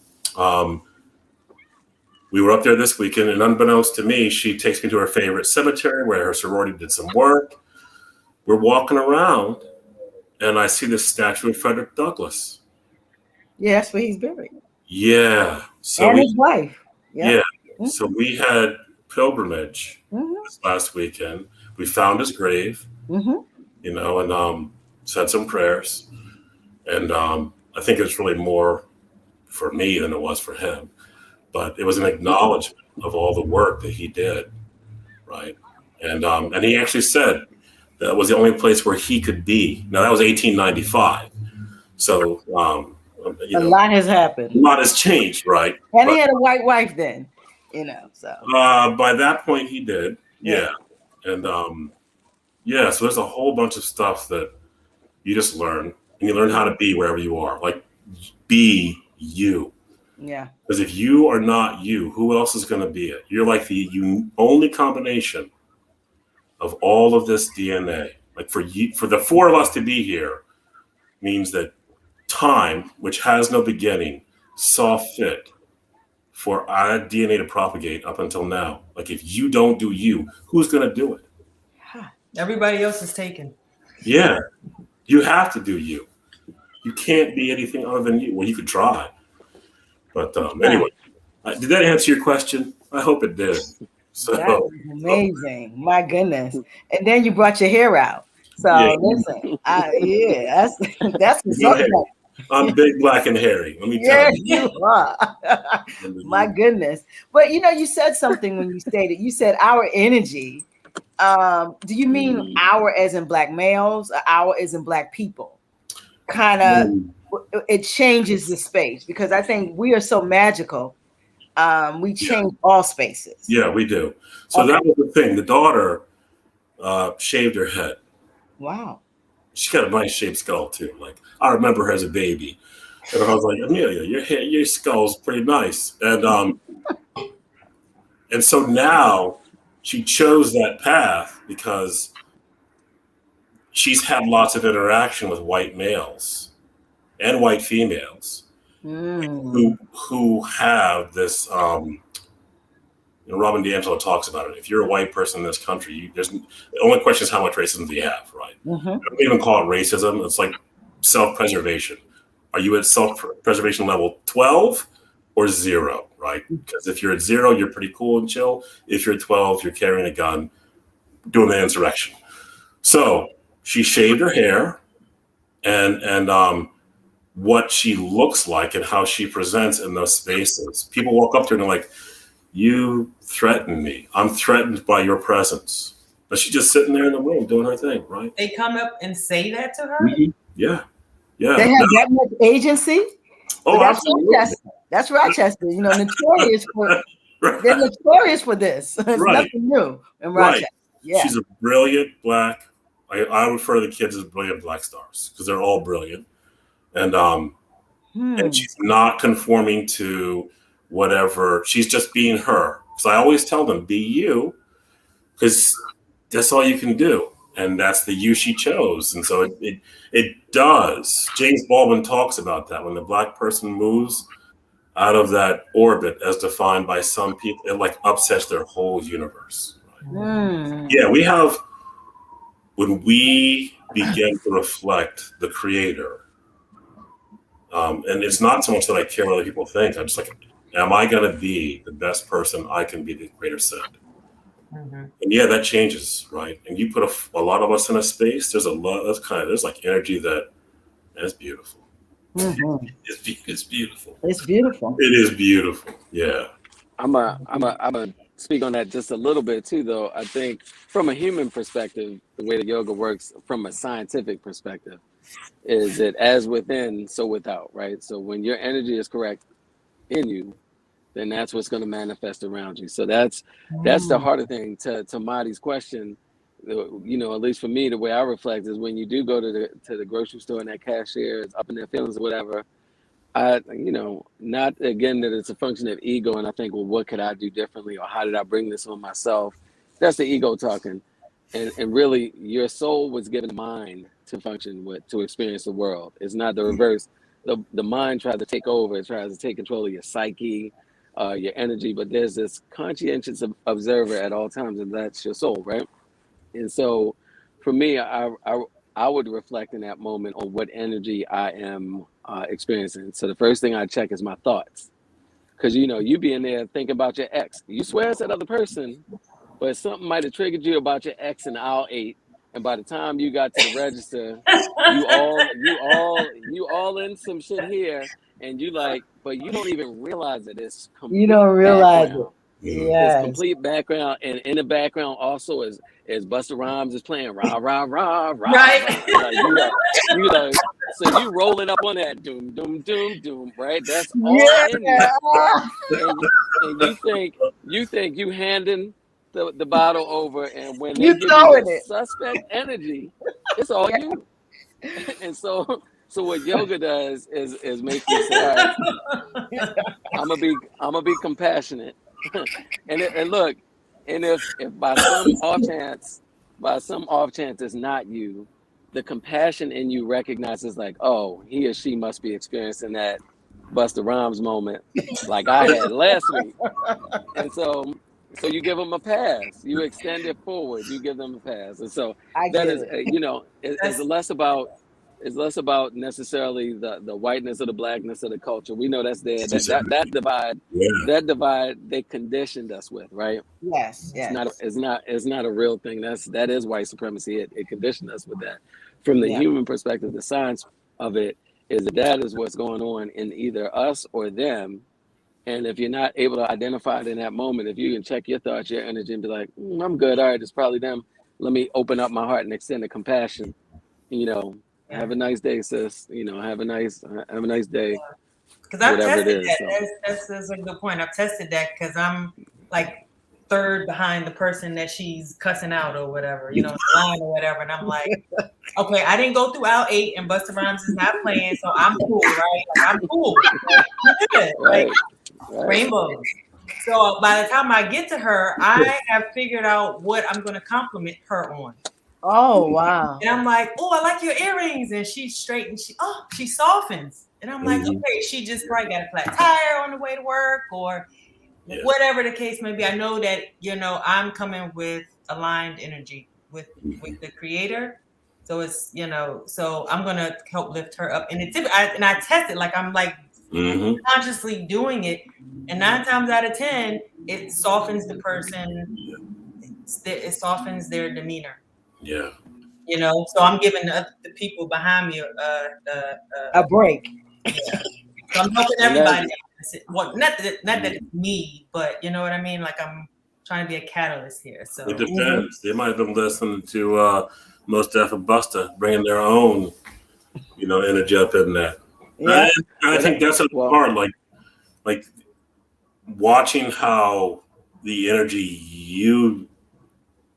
S3: We were up there this weekend, and unbeknownst to me, she takes me to her favorite cemetery where her sorority did some work. We're walking around, and I see this statue of Frederick Douglass.
S2: Yeah, that's where he's buried.
S3: Yeah. So
S2: and his wife.
S3: Yeah. So we had pilgrimage this last weekend. We found his grave, you know, and said some prayers. And I think it was really more for me than it was for him. But it was an acknowledgement of all the work that he did, right? And he actually said that was the only place where he could be. Now, that was 1895. So,
S2: a lot has happened.
S3: A lot has changed, right?
S2: And he had a white wife then, you know, so.
S3: By that point, he did, yeah. And, so there's a whole bunch of stuff that you just learn, and you learn how to be wherever you are. Like, be you.
S2: Yeah. Because
S3: if you are not you, who else is going to be it? You're like the only combination of all of this DNA. Like for the 4 of us to be here means that time, which has no beginning, saw fit for our DNA to propagate up until now. Like if you don't do you, who's going to do it?
S4: Everybody else is taken.
S3: Yeah. You have to do you. You can't be anything other than you. Well, you could try. But anyway, did that answer your question? I hope it did. So
S2: that was amazing. My goodness. And then you brought your hair out. So listen, that's what's up.
S3: I'm big, black, and hairy. Let me
S2: Yeah,
S3: tell you.
S2: you are. My goodness. But you know, you said something when you stated, you said our energy. Do you mean our as in black males or our as in black people? Kind of, it changes the space because I think we are so magical. We change all spaces.
S3: Yeah, we do. So that was the thing. The daughter shaved her head.
S2: Wow.
S3: She's got a nice shaped skull too. Like I remember her as a baby, and I was like, Amelia, your skull's pretty nice. And so now she chose that path because she's had lots of interaction with white males and white females who have this. Robin DiAngelo talks about it. If you're a white person in this country, the only question is how much racism do you have, right? I don't even call it racism. It's like self-preservation. Are you at self-preservation level 12 or 0, right? Because if you're at 0, you're pretty cool and chill. If you're at 12, you're carrying a gun, doing the insurrection. So she shaved her hair, and what she looks like and how she presents in those spaces. People walk up to her and they're like, you threaten me. I'm threatened by your presence. But she's just sitting there in the room doing her thing, right?
S4: They come up and say that to her?
S3: Yeah.
S2: They have that much agency?
S3: Oh,
S2: that's
S3: absolutely.
S2: Rochester. That's Rochester. You know, notorious for they're notorious for this. It's nothing new in Rochester. Yeah.
S3: She's a brilliant black. I refer to the kids as brilliant black stars because they're all brilliant. And she's not conforming to whatever. She's just being her. So I always tell them, be you, because that's all you can do. And that's the you she chose. And so it does. James Baldwin talks about that. When the black person moves out of that orbit as defined by some people, it like upsets their whole universe. Right? Yeah, we have, when we begin to reflect the creator, and it's not so much that I care what other people think. I'm just like, am I going to be the best person I can be, the creator said? And yeah, that changes, right? And you put a lot of us in a space, there's there's like energy that's beautiful. It's beautiful.
S2: It's beautiful.
S3: It is beautiful. Yeah.
S1: I'm a speak on that just a little bit too, though. I think from a human perspective, the way that yoga works from a scientific perspective is that as within, so without, right? So when your energy is correct in you, then that's what's going to manifest around you. So that's the harder thing to Madi's question. You know, at least for me, the way I reflect is when you do go to the grocery store and that cashier is up in their feelings or whatever, not again that it's a function of ego and I think, well, what could I do differently or how did I bring this on myself? That's the ego talking. And really your soul was given a mind to function with, to experience the world. It's not the reverse. The mind tries to take over. It tries to take control of your psyche, your energy, but there's this conscientious observer at all times, and that's your soul, right? And so for me, I would reflect in that moment on what energy I am experiencing. So the first thing I check is my thoughts. Because, you be in there thinking about your ex. You swear it's that other person, but something might have triggered you about your ex in aisle 8. And by the time you got to the register, you all in some shit here, and you like, but you don't even realize it. It's complete.
S2: You don't realize
S1: background.
S2: it. Yeah.
S1: It's complete background, and in the background also is Busta Rhymes is playing rah rah rah rah.
S4: Right.
S1: Rah. So you rolling up on that doom doom doom doom, right? That's all in you. And you think you handing the bottle over, and when they give you the suspect energy, it's all you. And so what yoga does is make you say, all right, I'm gonna be compassionate. and look, and if by some off chance it's not you, the compassion in you recognizes like, oh, he or she must be experiencing that Busta Rhymes moment like I had last week. And so you give them a pass. You extend it forward. You give them a pass. And so it's less about necessarily the whiteness or the blackness of the culture. We know that's there. That divide they conditioned us with, right?
S2: Yes.
S1: It's not a real thing. That is white supremacy. It conditioned us with that. From the human perspective, the science of it is that is what's going on in either us or them. And if you're not able to identify it in that moment, if you can check your thoughts, your energy, and be like, I'm good. All right, it's probably them. Let me open up my heart and extend the compassion. You know, have a nice day, sis. You know, have a nice day.
S4: Because I've
S1: Whatever it
S4: tested
S1: is.
S4: that.
S1: So.
S4: That's a good point. I've tested that because I'm like third behind the person that she's cussing out or whatever, you know, lying or whatever. And I'm like, okay, I didn't go through aisle 8 and Busta Rhymes is not playing, so I'm cool, right? Like, I'm cool. Like, good.
S1: Right.
S4: Like rainbows. So by the time I get to her, I have figured out what I'm going to compliment her on.
S2: Oh, wow.
S4: And I'm like, oh, I like your earrings. And she's straight and she softens. And I'm like, okay, she just probably got a flat tire on the way to work or whatever the case may be. I know that, you know, I'm coming with aligned energy with the creator. So it's, you know, so I'm going to help lift her up. And I test it like I'm like consciously doing it. And 9 times out of 10, it softens the person. It softens their demeanor.
S3: Yeah.
S4: You know, so I'm giving the people behind me
S2: a break.
S4: Yeah. So I'm helping everybody. Well, not that it's me, but you know what I mean? Like I'm trying to be a catalyst here. So
S3: it depends. They might have been listening to Most Def and Busta, bringing their own, you know, energy up in that. Yeah. I think that's a part, like watching how the energy you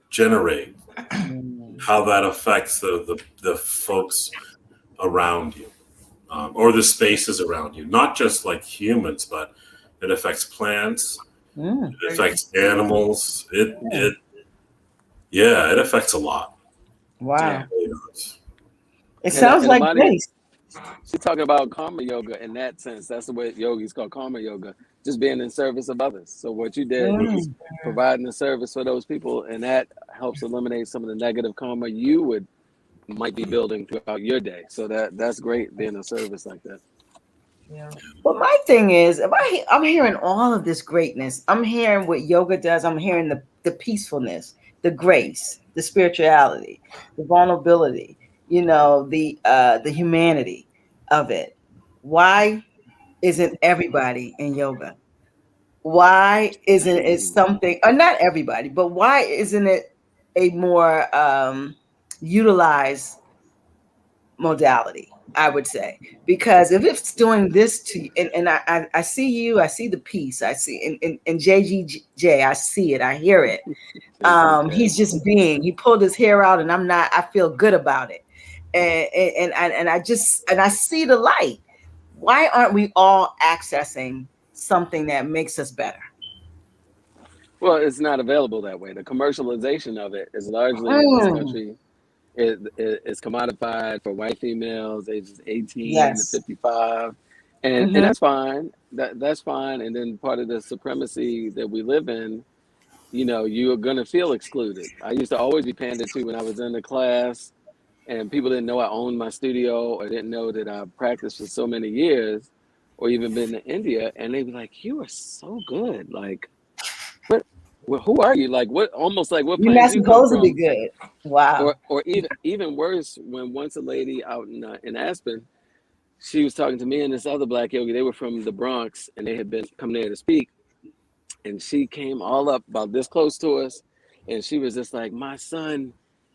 S3: generate, how that affects the folks around you, or the spaces around you. Not just like humans, but it affects plants. It affects animals. It affects a lot.
S2: Wow.
S3: Yeah.
S2: It sounds like grace.
S1: She's talking about karma yoga in that sense. That's the way yogi's called, karma yoga. Just being in service of others. So what you did was providing a service for those people, and that helps eliminate some of the negative karma you might be building throughout your day. So that's great, being of service like that.
S4: Yeah.
S2: But my thing is, I'm hearing all of this greatness. I'm hearing what yoga does. I'm hearing the peacefulness, the grace, the spirituality, the vulnerability, you know, the humanity of it. Why isn't everybody in yoga? Why isn't it something, or not everybody, but why isn't it a more utilized modality, I would say? Because if it's doing this to you, and I see you, I see the peace, I see in JGJ, I see it, I hear it. He's just being, he pulled his hair out and I feel good about it. And I see the light. Why aren't we all accessing something that makes us better?
S1: Well, it's not available that way. The commercialization of it is largely in this country. It's commodified for white females ages 18 to 55. And that's fine. That's fine. And then part of the supremacy that we live in, you know, you're going to feel excluded. I used to always be pandered to when I was in the class, and people didn't know I owned my studio or didn't know that I practiced for so many years or even been to India. And they'd be like, you are so good. Like, who are you? Like, what? Almost like what?
S2: You're not supposed to be good. Wow.
S1: Or even worse, when once a lady out in Aspen, she was talking to me and this other black yogi. They were from the Bronx and they had been coming there to speak, and she came all up about this close to us, and she was just like, my son,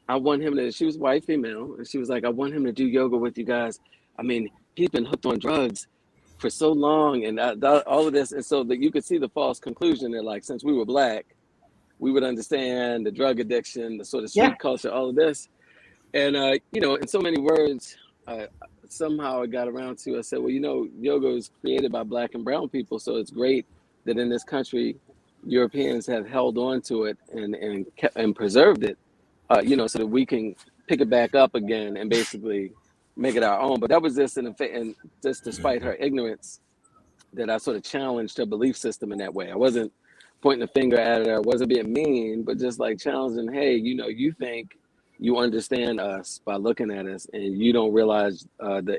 S1: I want him to. She was white female, and she was like, I want him to do yoga with you guys. I mean, he's been hooked on drugs for so long, and all of this, and so that you could see the false conclusion that, like, since we were black, we would understand the drug addiction, the sort of street culture, all of this. And, you know, in so many words, somehow it got around to, I said, well, you know, yoga was created by black and brown people. So it's great that in this country, Europeans have held on to it and preserved it, you know, so that we can pick it back up again and basically make it our own. But that was just and just despite her ignorance that I sort of challenged her belief system in that way. I wasn't pointing a finger at her, I wasn't being mean, but just like challenging, hey, you know, you think you understand us by looking at us and you don't realize the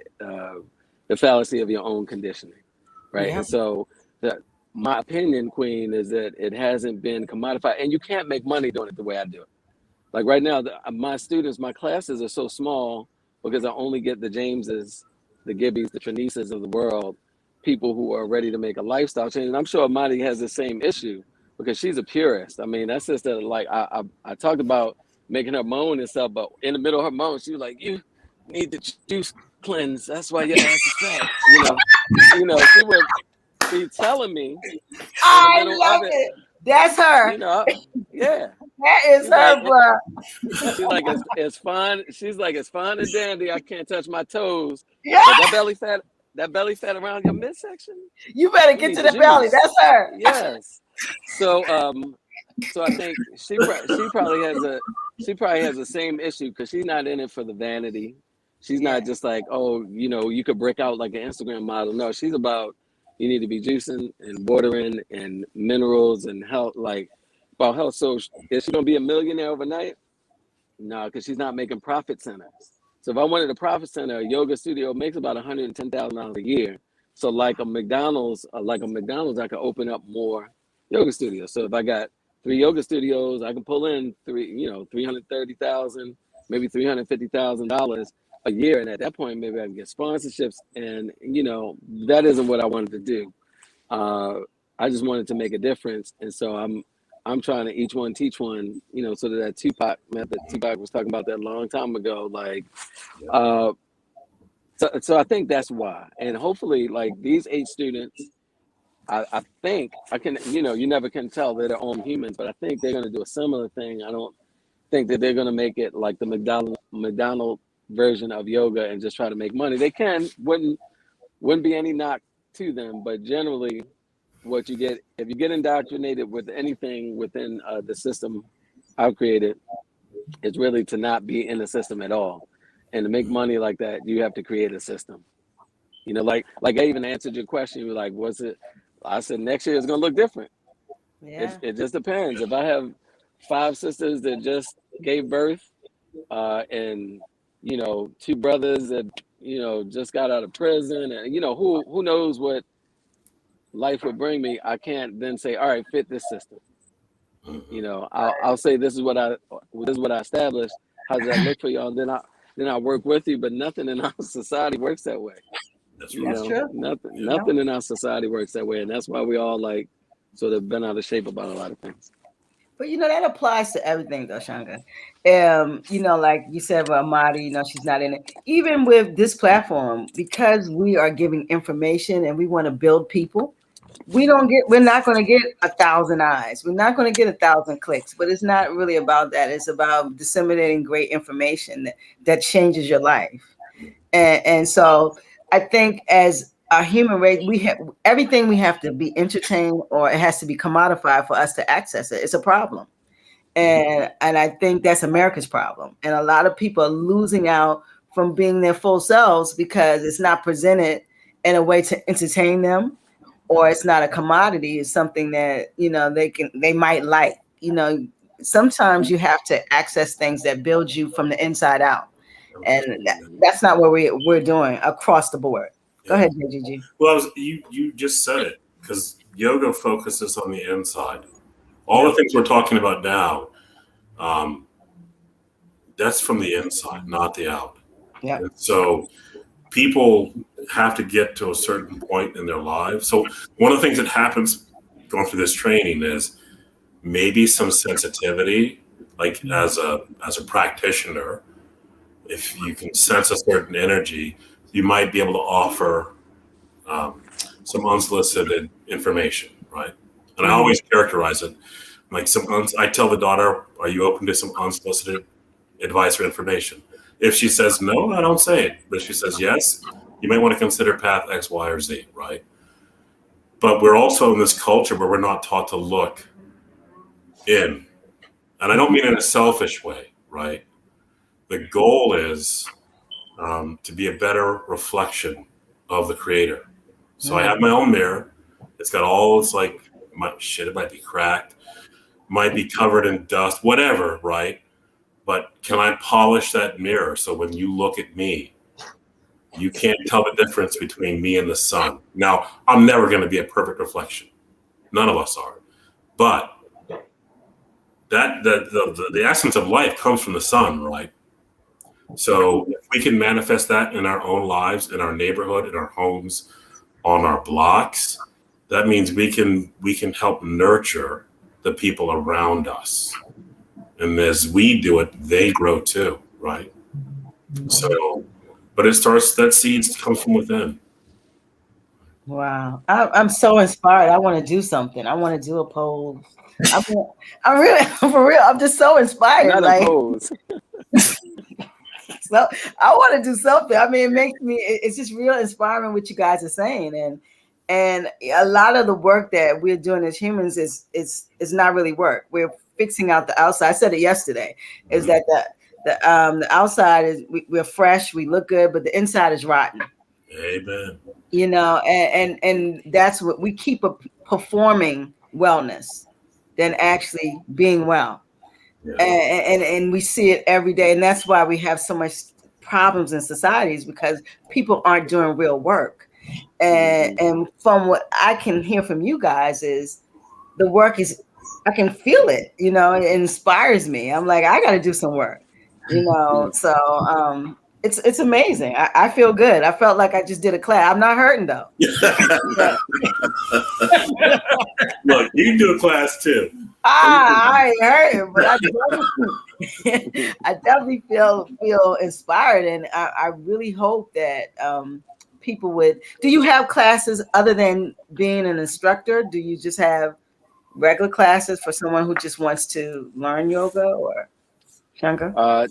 S1: fallacy of your own conditioning, right? And so my opinion, Queen, is that it hasn't been commodified, and you can't make money doing it the way I do it. Like right now, my students, my classes are so small because I only get the Jameses the Gibbies, the Trinices of the world, people who are ready to make a lifestyle change. And I'm sure Amaadi has the same issue because she's a purist. I mean, that's just that, like, I talked about making her moan and stuff, but in the middle of her moan, she was like, "You need the juice cleanse. That's why your ass is fat." She would be telling me in the
S2: I
S1: middle
S2: love
S1: of it.
S2: it. That's her.
S1: Yeah.
S2: That is
S1: She's
S2: her,
S1: like,
S2: bro.
S1: she's like, it's fun. She's like, it's fun and dandy. I can't touch my toes,
S2: Yeah.
S1: but that belly fat around your midsection.
S2: You better
S1: You
S2: get
S1: need
S2: to
S1: the
S2: the belly.
S1: juice.
S2: That's her.
S1: Yes. So I think she probably has the same issue because she's not in it for the vanity. She's not just like, oh, you could break out like an Instagram model. No, she's about, you need to be juicing and watering and minerals and health, like about health. So is she gonna be a millionaire overnight? No, because she's not making profit centers. So if I wanted a profit center, a yoga studio makes about $110,000 a year. So like a McDonald's, I could open up more yoga studios. So if I got 3 yoga studios, I can pull in $330,000, maybe $350,000 a year. And at that point, maybe I can get sponsorships. And that isn't what I wanted to do. I just wanted to make a difference. And so I'm trying to each one teach one, so that Tupac method. Tupac was talking about that a long time ago. Like, so I think that's why. And hopefully, like these 8 students, I think I can, you never can tell, they're their own humans, but I think they're going to do a similar thing. I don't think that they're going to make it like the McDonald version of yoga and just try to make money. They wouldn't be any knock to them, but generally what you get, if you get indoctrinated with anything within the system I've created, is really to not be in the system at all. And to make money like that, you have to create a system. Like I even answered your question. You were like, "What's it?" I said, "Next year is going to look different."
S2: Yeah.
S1: It just depends. If I have 5 sisters that just gave birth, and 2 brothers that just got out of prison, and who knows what life would bring me, I can't then say, "All right, fit this system." I'll say this is what I established. How does that look for y'all? And then I work with you. But nothing in our society works that way.
S3: That's
S2: true.
S1: Nothing in our society works that way, and that's why we all like sort of been out of shape about a lot of things.
S2: But that applies to everything, though, Changa. Like you said about Amaadi, she's not in it. Even with this platform, because we are giving information and we want to build people, we're not going to get 1,000 eyes. We're not going to get 1,000 clicks. But it's not really about that. It's about disseminating great information that changes your life. And so I think as a human race, we have everything. We have to be entertained, or it has to be commodified for us to access it. It's a problem, and I think that's America's problem. And a lot of people are losing out from being their full selves because it's not presented in a way to entertain them, or it's not a commodity. It's something that they might like. Sometimes you have to access things that build you from the inside out. And that's not what we're doing across the board. Go ahead, JGG.
S3: Well, you just said it, because yoga focuses on the inside. All the things we're talking about now, that's from the inside, not the out.
S2: Yeah.
S3: And so people have to get to a certain point in their lives. So one of the things that happens going through this training is maybe some sensitivity, like as a practitioner. If you can sense a certain energy, you might be able to offer some unsolicited information, right? And I always characterize it like I tell the daughter, "Are you open to some unsolicited advice or information?" If she says no, I don't say it. But if she says yes, you might want to consider path X, Y, or Z, right? But we're also in this culture where we're not taught to look in. And I don't mean in a selfish way, right? The goal is to be a better reflection of the creator. So I have my own mirror. It's got all this it might be cracked, might be covered in dust, whatever, right? But can I polish that mirror so when you look at me, you can't tell the difference between me and the sun? Now, I'm never going to be a perfect reflection. None of us are. But that the essence of life comes from the sun, right? So if we can manifest that in our own lives, in our neighborhood, in our homes, on our blocks, that means we can help nurture the people around us. And as we do it, they grow too, right? So, but it starts, that seeds come from within.
S2: Wow, I'm so inspired. I want to do something. I want to do a poll. I'm really for real. I'm just so inspired.
S1: Not
S2: Like,
S1: opposed.
S2: so I want to do something. I mean, it makes me. It's just real inspiring what you guys are saying, and a lot of the work that we're doing as humans is not really work. We're fixing out the outside. I said it yesterday. Is that the outside is we're fresh, we look good, but the inside is rotten.
S3: Amen.
S2: You know, and that's what we keep performing wellness than actually being well.
S3: Yeah.
S2: And we see it every day. And that's why we have so much problems in societies, because people aren't doing real work. And from what I can hear from you guys is the work is, I can feel it, you know, it inspires me. I'm like, I got to do some work, you know? So, it's amazing. I feel good. I felt like I just did a class. I'm not hurting though.
S3: Look, you can do a class too.
S2: I ain't hurting, but I definitely feel inspired, and I really hope that people would. Do you have classes other than being an instructor? Do you just have regular classes for someone who just wants to learn yoga, or Changa?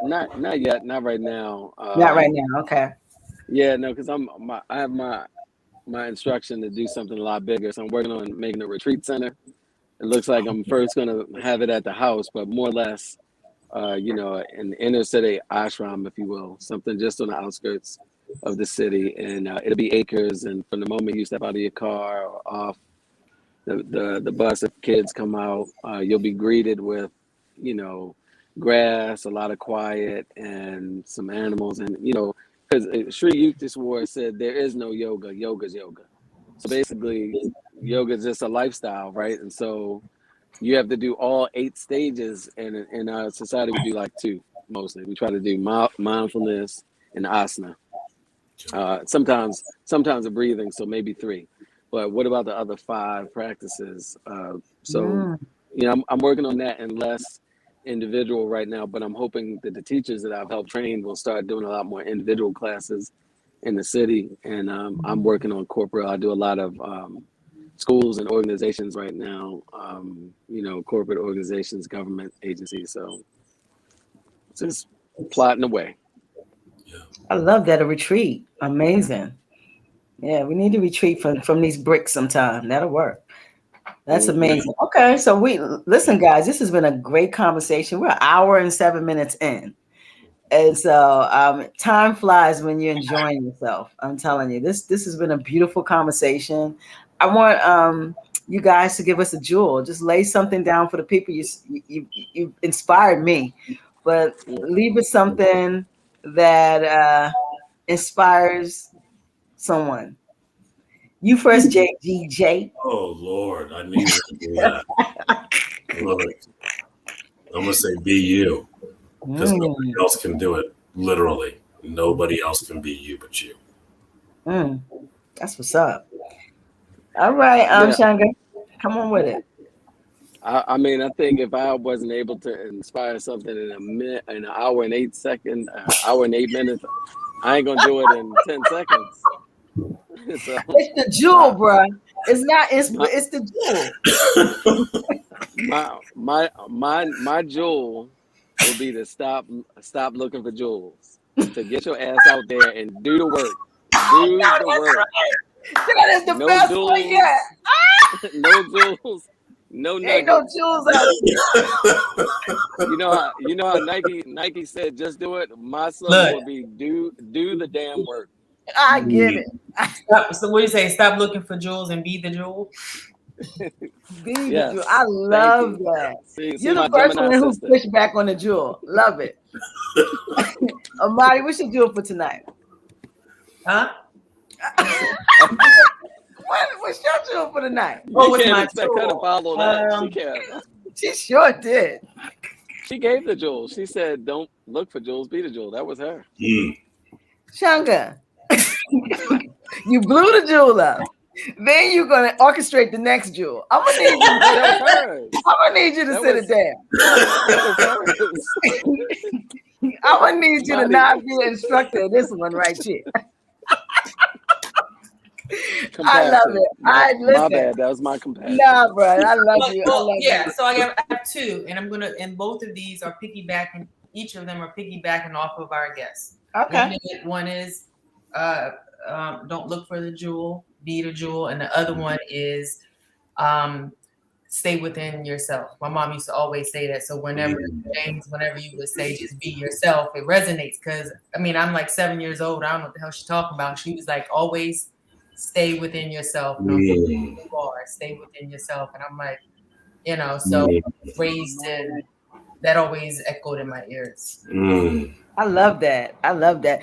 S1: Not yet, not right now.
S2: Not right now. Okay.
S1: Yeah, no, because I have my instruction to do something a lot bigger. So I'm working on making a retreat center. It looks like I'm first going to have it at the house, but more or less, you know, an inner city ashram, if you will, something just on the outskirts of the city, and it'll be acres. And from the moment you step out of your car or off the bus, if kids come out, you'll be greeted with, you know, grass, a lot of quiet, and some animals. And, you know, because Sri Yukteswar said there is no yoga, yoga's yoga. So basically, yoga is just a lifestyle, right? And so you have to do all 8 stages, and in our society we do like 2 mostly. We try to do mindfulness and asana. Sometimes a breathing, so maybe 3. But what about the other 5 practices? You know, I'm working on that and less individual right now, but I'm hoping that the teachers that I've helped train will start doing a lot more individual classes in the city. And I'm working on corporate. I do a lot of schools and organizations right now, you know, corporate organizations, government agencies. So just plotting away.
S2: I love that, a retreat. Amazing. Yeah, we need to retreat from these bricks sometime. That'll work. That's amazing. Okay, so listen, guys, this has been a great conversation. We're an hour and 7 minutes in. And so time flies when you're enjoying yourself. I'm telling you, this has been a beautiful conversation. I want you guys to give us a jewel. Just lay something down for the people. You inspired me, but leave us something that inspires someone. You first, JGJ.
S3: Oh Lord, I need to do that. Look, I'm gonna say be you, because nobody else can do it. Literally, nobody else can be you but you.
S2: That's what's up. All right, Changa, come on with it.
S1: I mean, I think if I wasn't able to inspire something in an hour and 8 seconds, hour and 8 minutes, I ain't gonna do it in 10 seconds. So,
S2: it's the jewel, bro. It's not. It's the
S1: jewel. my jewel will be to stop looking for jewels. To get your ass out there and do the work. Do the work.
S2: That is the best one yet.
S1: No jewels. No nuggets.
S2: Ain't no jewels out.
S1: You know how Nike said just do it. My slogan will be do the damn work.
S2: I get it.
S4: So what do you say? Stop looking for jewels and be the jewel.
S2: Be the jewel. I love that. You're the first one who pushed back on the jewel. Love it. Amaadi, what's your jewel for tonight?
S4: Huh?
S2: What's your jewel for tonight?
S1: Oh, what's my jewel? To follow that. She
S2: sure did.
S1: She gave the jewel. She said, "Don't look for jewels, be the jewel. That was her.
S2: Changa, you blew the jewel up. Then you're gonna orchestrate the next jewel. I'm gonna need you.
S1: That was hers.
S2: I'm gonna need you to
S1: That
S2: sit
S1: was-
S2: it down.
S1: That was hers.
S2: I'm gonna need you to not be an instructor of this one right here. I love it.
S1: My
S2: listen.
S1: bad. That was my compassion.
S2: Nah, bro, I love you. I
S4: Well,
S2: love
S4: yeah,
S2: you.
S4: so I have two, and both of these are piggybacking. Each of them are piggybacking off of our guests.
S2: Okay.
S4: One is don't look for the jewel, be the jewel, and the other one is stay within yourself. My mom used to always say that. So whenever you would say just be yourself, it resonates because I mean I'm like 7 years old. I don't know what the hell she's talking about. She was like always stay within yourself. No matter who you are, stay within yourself. And I'm like, you know, so raised in that always echoed in my ears.
S2: I love that. I love that.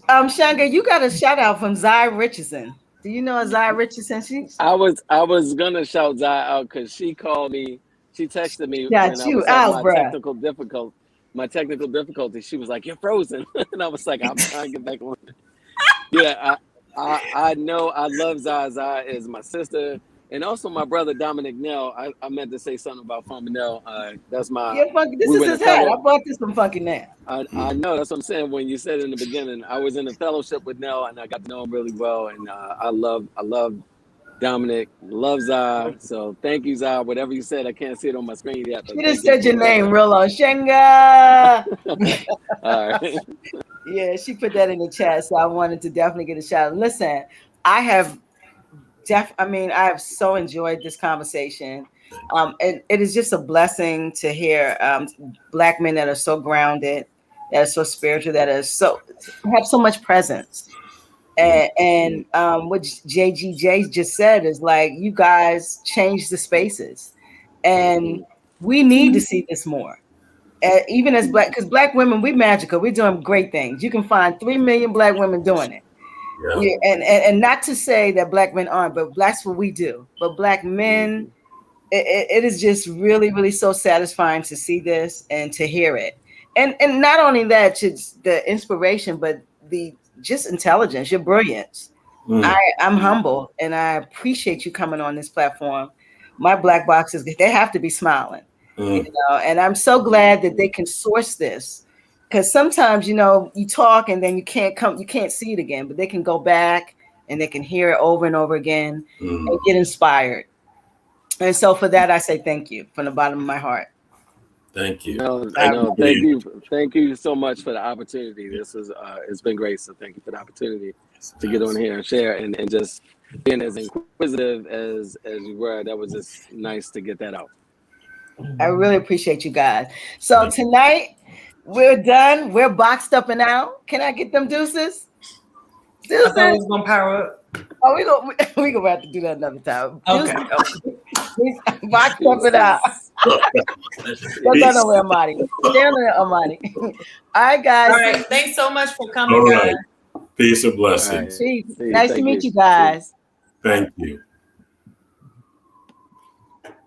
S2: Changa, you got a shout out from Zai Richardson. Do you know Zai Richardson?
S1: I was gonna shout Zai out because she called me. She texted me when I was having my technical difficulty. She was like, "You're frozen," and I was like, "I'm trying to get back on." Yeah, I know. I love Zai. Zai is my sister. And also my brother Dominic Nell. I meant to say something about Farmer Nell. That's my.
S2: Yeah, this is his hat. I bought this from Funky Nell.
S1: I know. That's what I'm saying. When you said in the beginning, I was in a fellowship with Nell, and I got to know him really well. And I love Dominic. Love Zai. So thank you, Zai. Whatever you said, I can't see it on my screen yet.
S2: She just said your name real low, Changa.
S1: All right.
S2: Yeah, she put that in the chat, so I wanted to definitely get a shout. Listen, I have so enjoyed this conversation. It is just a blessing to hear Black men that are so grounded, that are so spiritual, that are have so much presence. And what JGJ just said is like, you guys change the spaces, and we need to see this more. Even as because Black women, we're magical. We're doing great things. You can find 3 million Black women doing it. Yeah, and not to say that Black men aren't, but that's what we do. But Black men, it is just really, really so satisfying to see this and to hear it. And not only that, just the inspiration, but the just intelligence, your brilliance. I'm humble, and I appreciate you coming on this platform. My Black boxes, they have to be smiling, you know. And I'm so glad that they can source this. Because sometimes, you know, you talk and then you can't see it again, but they can go back and they can hear it over and over again and get inspired. And so for that, I say thank you from the bottom of my heart.
S3: Thank you.
S1: I know. Thank you so much for the opportunity. This is it's been great. So thank you for the opportunity to get on here and share and just being as inquisitive as you were. That was just nice to get that out.
S2: I really appreciate you guys. So tonight, we're done. We're boxed up and out. Can I get them deuces?
S4: I thought we was gonna power up.
S2: Oh, we gonna have to do that another time.
S4: Okay.
S2: Boxed up and out. Don't go nowhere, Amaadi. Stay on there, Amaadi. All right, guys.
S4: All right. Thanks so much for coming,
S3: All right.
S4: guys.
S3: Peace and blessings.
S2: Nice to meet you guys.
S3: Thank you.